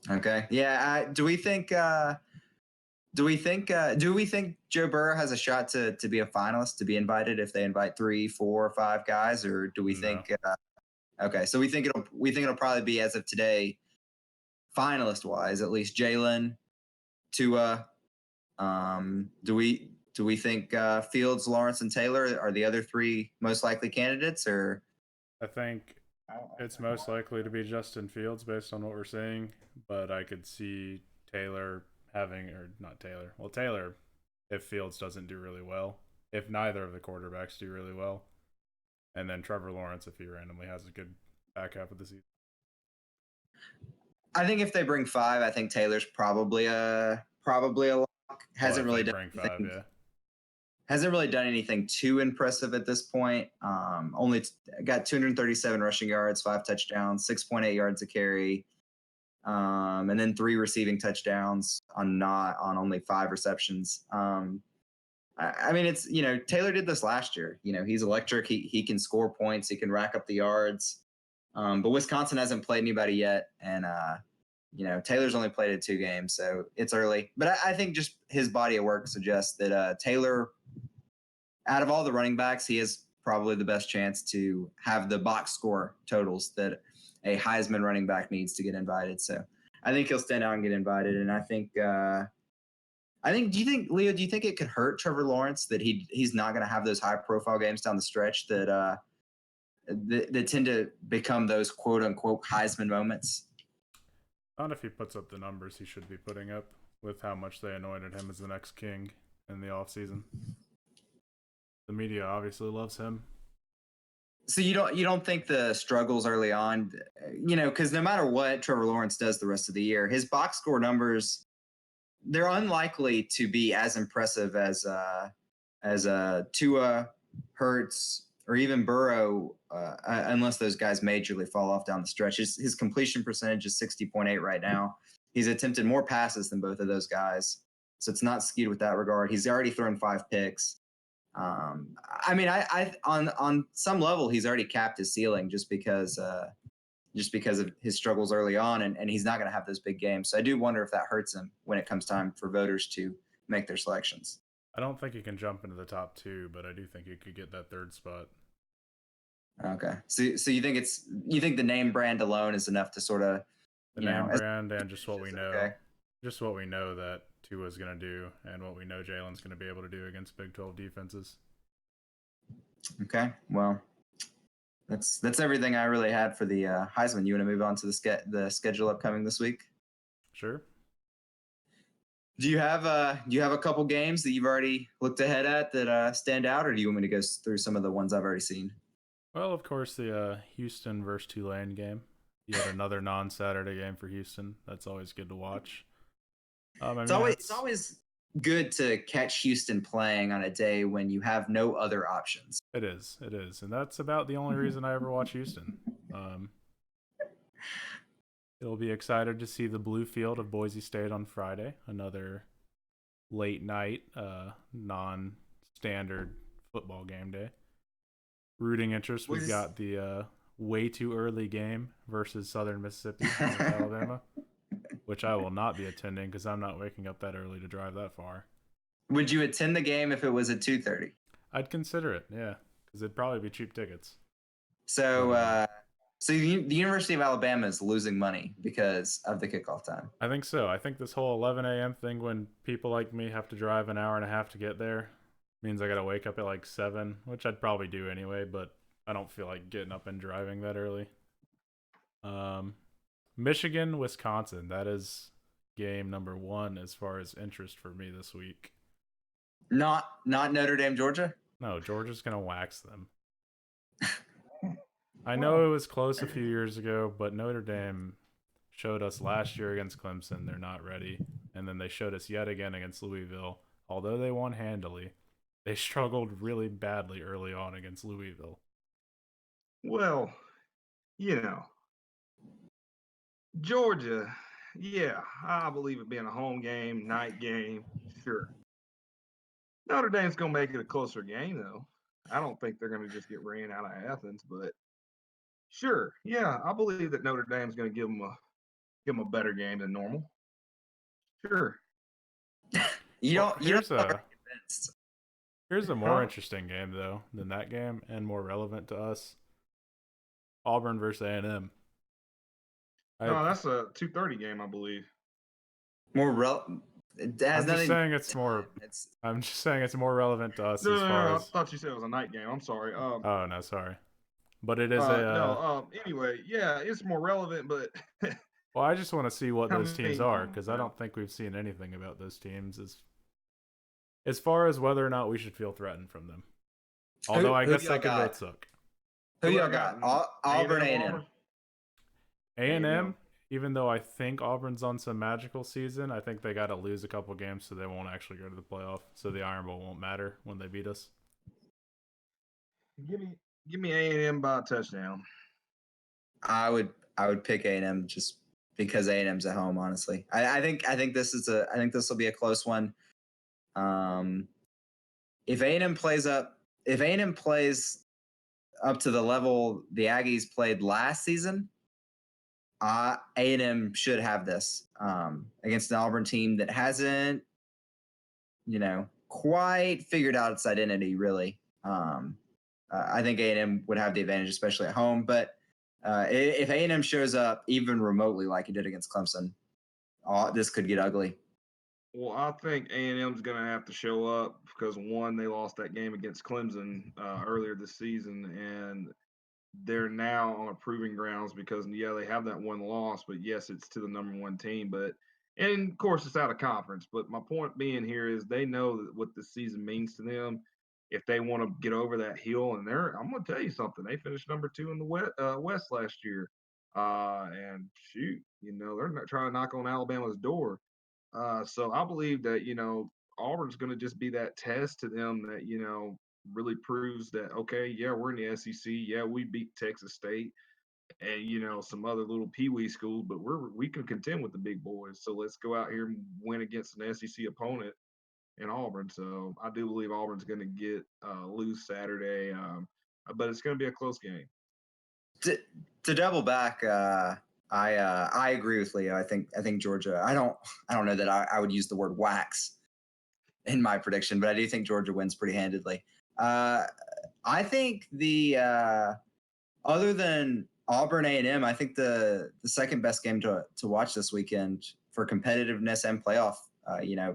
Okay. Yeah. Do we think Joe Burrow has a shot to be a finalist, to be invited if they invite 3, 4, 5 guys, or do we No. think? Okay, so we think it'll probably be, as of today, finalist wise, at least Jalen, Tua. Do we think Fields, Lawrence, and Taylor are the other 3 most likely candidates, or? I think it's most likely to be Justin Fields based on what we're seeing, but I could see Taylor having, or not Taylor. Well, Taylor, if Fields doesn't do really well, if neither of the quarterbacks do really well, and then Trevor Lawrence if he randomly has a good back half of the season. I think if they bring 5, I think Taylor's probably a lock. Hasn't really done anything. Yeah. Hasn't really done anything too impressive at this point. Only got 237 rushing yards, 5 touchdowns, 6.8 yards a carry, and then 3 receiving touchdowns on only 5 receptions. I mean, it's, Taylor did this last year. He's electric. He can score points. He can rack up the yards. But Wisconsin hasn't played anybody yet, and Taylor's only played in 2 games, so it's early. But I think just his body of work suggests that Taylor, out of all the running backs, he has probably the best chance to have the box score totals that a Heisman running back needs to get invited. So I think he'll stand out and get invited. And I think, do you think it could hurt Trevor Lawrence that he's not going to have those high profile games down the stretch that tend to become those quote unquote Heisman moments? Not if he puts up the numbers he should be putting up with how much they anointed him as the next king in the offseason. The media obviously loves him. So you don't think the struggles early on, because no matter what Trevor Lawrence does the rest of the year, his box score numbers, they're unlikely to be as impressive as Tua, Hurts, or even Burrow, unless those guys majorly fall off down the stretch. His completion percentage is 60.8 right now. He's attempted more passes than both of those guys, so it's not skewed with that regard. He's already thrown 5 picks. I mean, I on some level, he's already capped his ceiling just because of his struggles early on, and he's not going to have those big games. So I do wonder if that hurts him when it comes time for voters to make their selections. I don't think he can jump into the top 2, but I do think he could get that 3rd spot. Okay, so you think the name brand alone is enough to sort of brand and just what we know, okay. Just what we know that Tua's going to do and what we know Jalen's going to be able to do against Big 12 defenses. Okay, well, that's everything I really had for the Heisman. You want to move on to the schedule upcoming this week? Sure. Do you have a couple games that you've already looked ahead at that stand out, or do you want me to go through some of the ones I've already seen? Well, of course, the Houston versus Tulane game. Yet another non-Saturday game for Houston. That's always good to watch. It's always good to catch Houston playing on a day when you have no other options. It is, and that's about the only reason I ever watch Houston. It'll be excited to see the blue field of Boise State on Friday. Another late night, non-standard football game day. Rooting interest, we've got the way too early game versus Southern Mississippi and Alabama, which I will not be attending because I'm not waking up that early to drive that far. Would you attend the game if it was at 2:30? I'd consider it, yeah, because it'd probably be cheap tickets. So, the University of Alabama is losing money because of the kickoff time. I think so. I think this whole 11 a.m. thing, when people like me have to drive an hour and a half to get there, means I got to wake up at like 7, which I'd probably do anyway, but I don't feel like getting up and driving that early. Michigan, Wisconsin. That is game number 1 as far as interest for me this week. Not Notre Dame, Georgia? No, Georgia's going to wax them. I know it was close a few years ago, but Notre Dame showed us last year against Clemson they're not ready. And then they showed us yet again against Louisville. Although they won handily, they struggled really badly early on against Louisville. Well, Georgia, yeah, I believe it being a home game, night game, sure. Notre Dame's going to make it a closer game, though. I don't think they're going to just get ran out of Athens, but sure, yeah, I believe that Notre Dame's going to give them give them a better game than normal. Sure. Here's a more Huh? interesting game though than that game, and more relevant to us. Auburn versus A&M. No, that's a 2:30 game, I believe. It has I'm just nothing. saying it's more. It's I'm just saying it's more relevant to us No, as far I as. thought you said it was a night game. I'm sorry. Oh no, sorry, but it is Anyway, yeah, it's more relevant, but Well, I just want to see what I those teams mean, are, because I don't think we've seen anything about those teams as far as whether or not we should feel threatened from them. Although I guess they could both suck. Who y'all got? Auburn, A&M. Auburn? A&M, even though I think Auburn's on some magical season, I think they got to lose a couple games so they won't actually go to the playoff. So the Iron Bowl won't matter when they beat us. Give me A&M by a touchdown. I would pick A&M just because A&M's at home. Honestly, I think this will be a close one. If A&M plays up to the level the Aggies played last season, A&M should have this against an Auburn team that hasn't, quite figured out its identity, really. I think A&M would have the advantage, especially at home. But if A&M shows up even remotely like it did against Clemson, this could get ugly. Well, I think A&M's going to have to show up because, one, they lost that game against Clemson earlier this season, and they're now on a proving grounds because, yeah, they have that one loss, but, yes, it's to the number one team. And, of course, it's out of conference. But my point being here is they know what this season means to them if they want to get over that hill. And I'm going to tell you something. They finished number 2 in the West last year. And, shoot, they're not trying to knock on Alabama's door. So I believe that, Auburn's going to just be that test to them that, really proves that, okay, yeah, we're in the SEC. Yeah, we beat Texas State and, some other little peewee schools, but we can contend with the big boys. So let's go out here and win against an SEC opponent in Auburn. So I do believe Auburn's going to get lose Saturday, but it's going to be a close game. To double back, I agree with Leo. I think Georgia. I don't know that I would use the word wax in my prediction, but I do think Georgia wins pretty handedly. I think other than Auburn, A&M, I think the second best game to watch this weekend for competitiveness and playoff,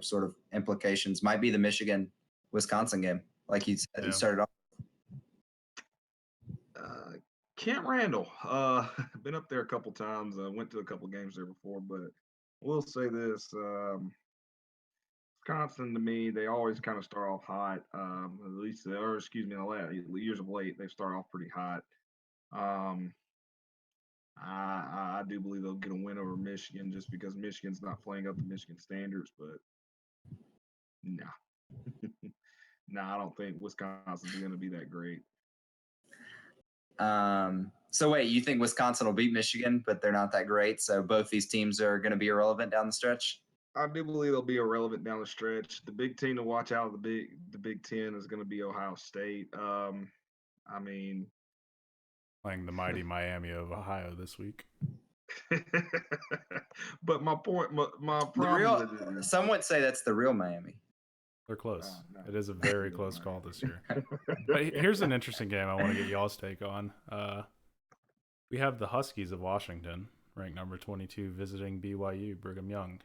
sort of implications might be the Michigan-Wisconsin game, like you said. Yeah. You started off. Camp Randall. Been up there a couple times. Went to a couple games there before, but we'll say this: Wisconsin, to me, they always kind of start off hot. At least, in the last years of late, they start off pretty hot. I do believe they'll get a win over Michigan just because Michigan's not playing up to Michigan standards. But no, I don't think Wisconsin's going to be that great. So wait, you think Wisconsin will beat Michigan, but they're not that great? So both these teams are going to be irrelevant down the stretch? I do believe they'll be irrelevant down the stretch. The big team to watch out of the Big Ten is going to be Ohio State. Playing the mighty Miami of Ohio this week. But my point, my problem with it, some would say that's the real Miami. They're close. No. It is a very close call this year. But here's an interesting game I want to get y'all's take on. We have the Huskies of Washington, ranked number 22, visiting BYU, Brigham Young.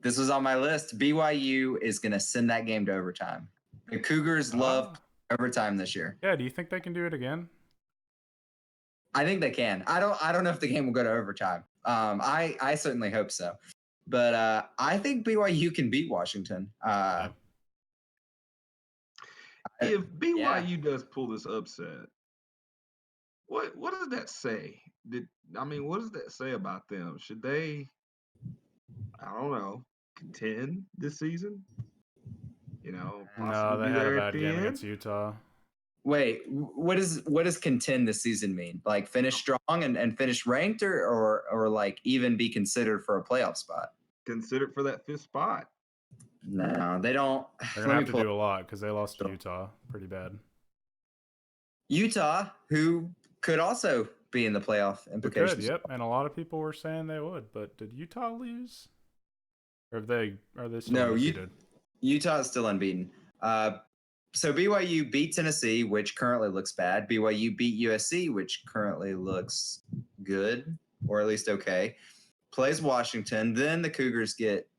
This was on my list. BYU is going to send that game to overtime. The Cougars love overtime this year. Yeah, do you think they can do it again? I think they can. I don't know if the game will go to overtime. I certainly hope so. But I think BYU can beat Washington. If BYU does pull this upset, what does that say? What does that say about them? Should they, I don't know, contend this season? No, they had a bad game against Utah. Wait, what does contend this season mean? Like finish strong and finish ranked, or like even be considered for a playoff spot? Considered for that 5th spot. No, they don't. They're gonna have to do a lot because they lost to Utah pretty bad. Utah, who could also be in the playoff They implications. could, yep. And a lot of people were saying they would, but did Utah lose? Or are they still undefeated? Utah is still unbeaten. So BYU beat Tennessee, which currently looks bad. BYU beat USC, which currently looks good, or at least okay. Plays Washington. Then the Cougars get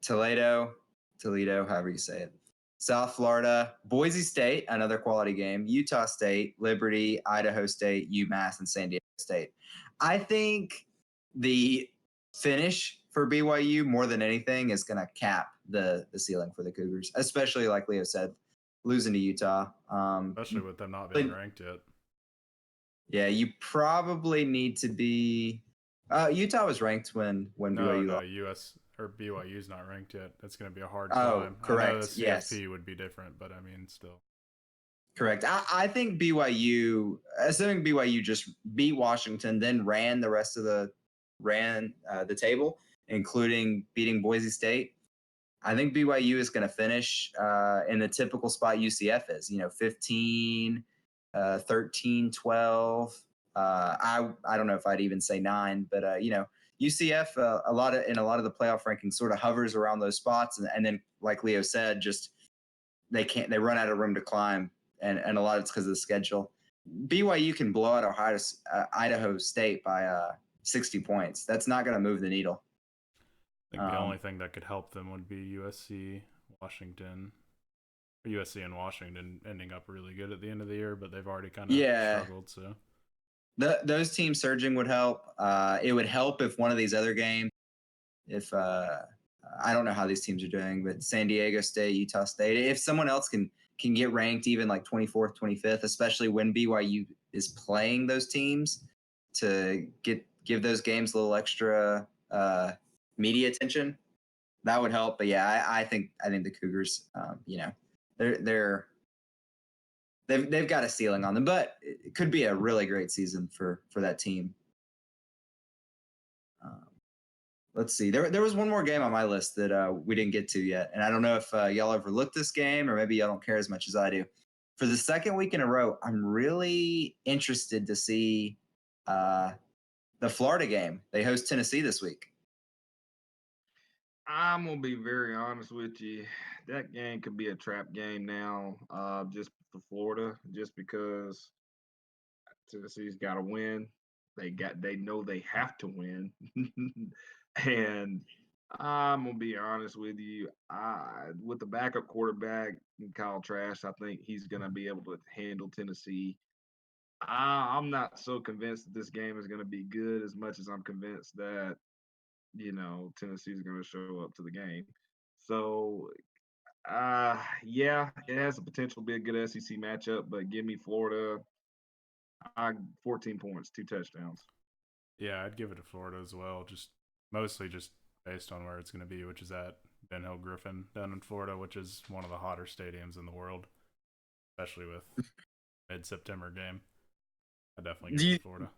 Toledo, however you say it. South Florida, Boise State, another quality game. Utah State, Liberty, Idaho State, UMass, and San Diego State. I think the finish for BYU more than anything is going to cap the ceiling for the Cougars, especially like Leo said, losing to Utah. Especially with them not being ranked yet. Yeah, you probably need to be. Utah was ranked when BYU. No, US or BYU's not ranked yet. That's going to be a hard climb. Correct. I know the CFP yes. would be different, but I mean, still. Correct. I think BYU, assuming BYU just beat Washington, then ran the table, including beating Boise State. I think BYU is going to finish in the typical spot UCF is, 15, 13, 12. I don't know if I'd even say 9, but UCF a lot of the playoff rankings sort of hovers around those spots, and then like Leo said, just they run out of room to climb, and a lot of it's because of the schedule. BYU can blow out Idaho State by 60 points. That's not going to move the needle. I think the only thing that could help them would be USC and Washington ending up really good at the end of the year, but they've already kind of struggled. So those teams surging would help. It would help if one of these other games, if I don't know how these teams are doing, but San Diego State, Utah State, if someone else can get ranked even like 24th, 25th, especially when BYU is playing those teams, to give those games a little extra media attention, that would help. But yeah, I think the Cougars, they've got a ceiling on them, but it could be a really great season for that team. Let's see. There was one more game on my list that we didn't get to yet, and I don't know if y'all overlooked this game or maybe y'all don't care as much as I do. For the second week in a row, I'm really interested to see the Florida game. They host Tennessee this week. I'm going to be very honest with you. That game could be a trap game now, just for Florida, just because Tennessee's got to win. They know they have to win. And I'm going to be honest with you. With the backup quarterback, Kyle Trask, I think he's going to be able to handle Tennessee. I'm not so convinced that this game is going to be good as much as I'm convinced that Tennessee is going to show up to the game. So, yeah, it has the potential to be a good SEC matchup, but give me Florida. 14 points, 2 touchdowns. Yeah, I'd give it to Florida as well, mostly based on where it's going to be, which is at Ben Hill Griffin down in Florida, which is one of the hotter stadiums in the world, especially with mid-September game. I definitely give it to Florida.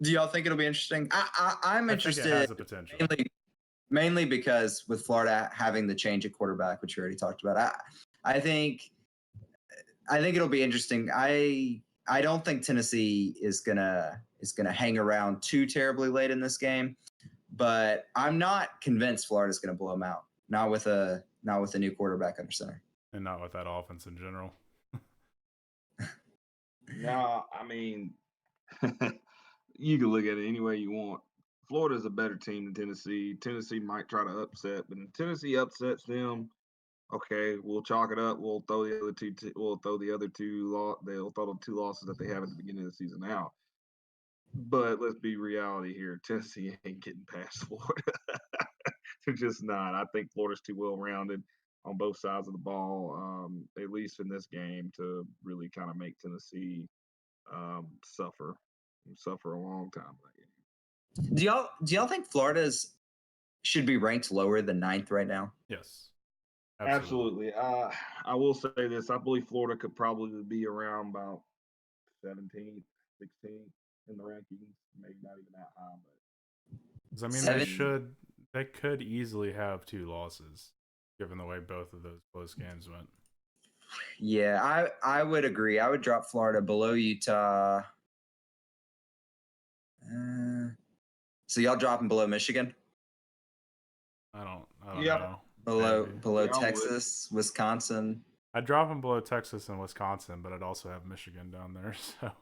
Do y'all think it'll be interesting? I'm interested. I think it has the potential. Mainly because with Florida having the change at quarterback, which we already talked about, I think it'll be interesting. I don't think Tennessee is gonna hang around too terribly late in this game, but I'm not convinced Florida's gonna blow them out. Not with a new quarterback under center, and not with that offense in general. No, I mean. You can look at it any way you want. Florida's a better team than Tennessee. Tennessee might try to upset, but if Tennessee upsets them, okay, we'll chalk it up. We'll throw the other two. They'll throw the 2 losses that they have at the beginning of the season out. But let's be reality here. Tennessee ain't getting past Florida. They're just not. I think Florida's too well rounded on both sides of the ball, at least in this game, to really kind of make Tennessee suffer a long time in that game. Do y'all think Florida's should be ranked lower than 9th right now? Yes. Absolutely. I will say this. I believe Florida could probably be around about 17th, 16th in the rankings. Maybe not even that high, but they could easily have 2 losses given the way both of those close games went. Yeah, I would agree. I would drop Florida below Utah, So y'all dropping below Michigan? I don't Yeah. know. Below Maybe. below Yeah, I would. Texas, Wisconsin. I'd drop them below Texas and Wisconsin, but I'd also have Michigan down there. So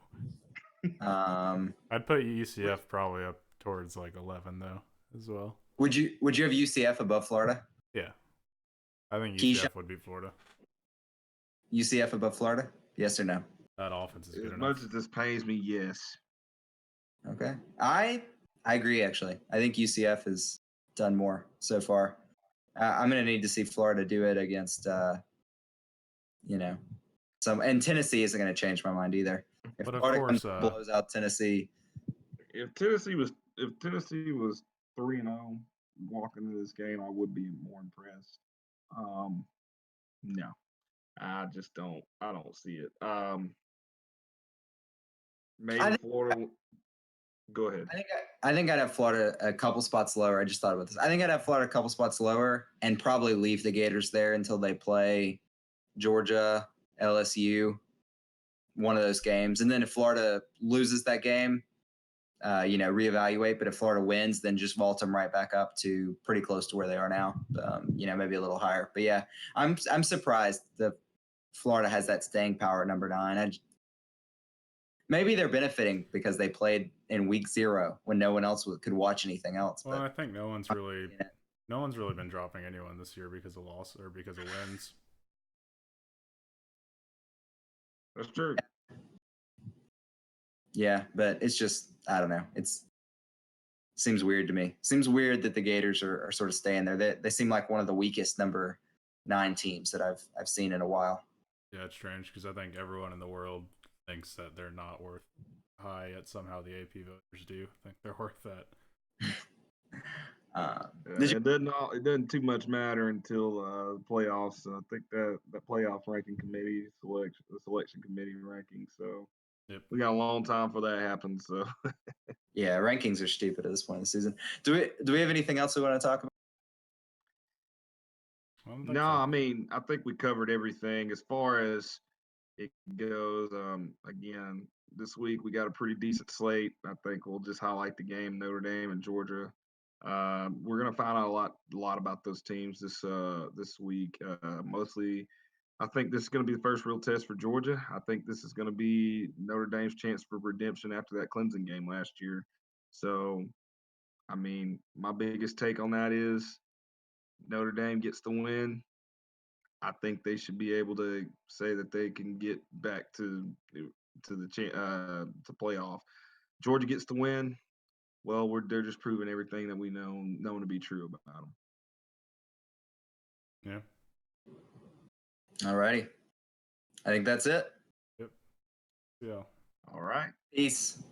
I'd put UCF probably up towards like 11 though as well. Would you have UCF above Florida? Yeah, I think Keshawn? UCF would beat Florida. UCF above Florida? Yes or no? That offense is good As enough. much as this pains me, yes. Okay. I agree, actually. I think UCF has done more so far. I'm going to need to see Florida do it against, and Tennessee isn't going to change my mind either. If But of Florida course, blows out Tennessee, If Tennessee was 3-0 walking into this game, I would be more impressed. No, I just don't. I don't see it. Maybe I think- Florida. Go ahead. I think I'd have Florida a couple spots lower. I just thought about this. I think I'd have Florida a couple spots lower and probably leave the Gators there until they play Georgia, LSU, one of those games. And then if Florida loses that game, reevaluate. But if Florida wins, then just vault them right back up to pretty close to where they are now. Maybe a little higher. But yeah, I'm surprised that Florida has that staying power at number 9. Maybe they're benefiting because they played in week 0 when no one else could watch anything else. well, But I think no one's really been dropping anyone this year because of loss or because of wins. That's true. yeah, but it's just I don't know. Seems weird to me. Seems weird that the Gators are sort of staying there. They seem like one of the weakest number 9 teams that I've seen in a while. Yeah, it's strange because I think everyone in the world thinks that they're not worth high, yet somehow the AP voters do think they're worth that. It doesn't too much matter until the playoffs. I think that playoff ranking committee the selection committee ranking. So Yep. we got a long time for that happens. So Yeah, rankings are stupid at this point in the season. Do we have anything else we want to talk about? I don't think no, so. I mean I think we covered everything as far as it goes. Again, this week we got a pretty decent slate. I think we'll just highlight the game Notre Dame and Georgia. We're gonna find out a lot about those teams this week. Mostly, I think this is gonna be the first real test for Georgia. I think this is gonna be Notre Dame's chance for redemption after that Clemson game last year. So, I mean, my biggest take on that is Notre Dame gets the win. I think they should be able to say that they can get back to playoff. Georgia gets the win. Well, they're just proving everything that we known to be true about them. Yeah. All righty. I think that's it. Yep. Yeah. All right. Peace.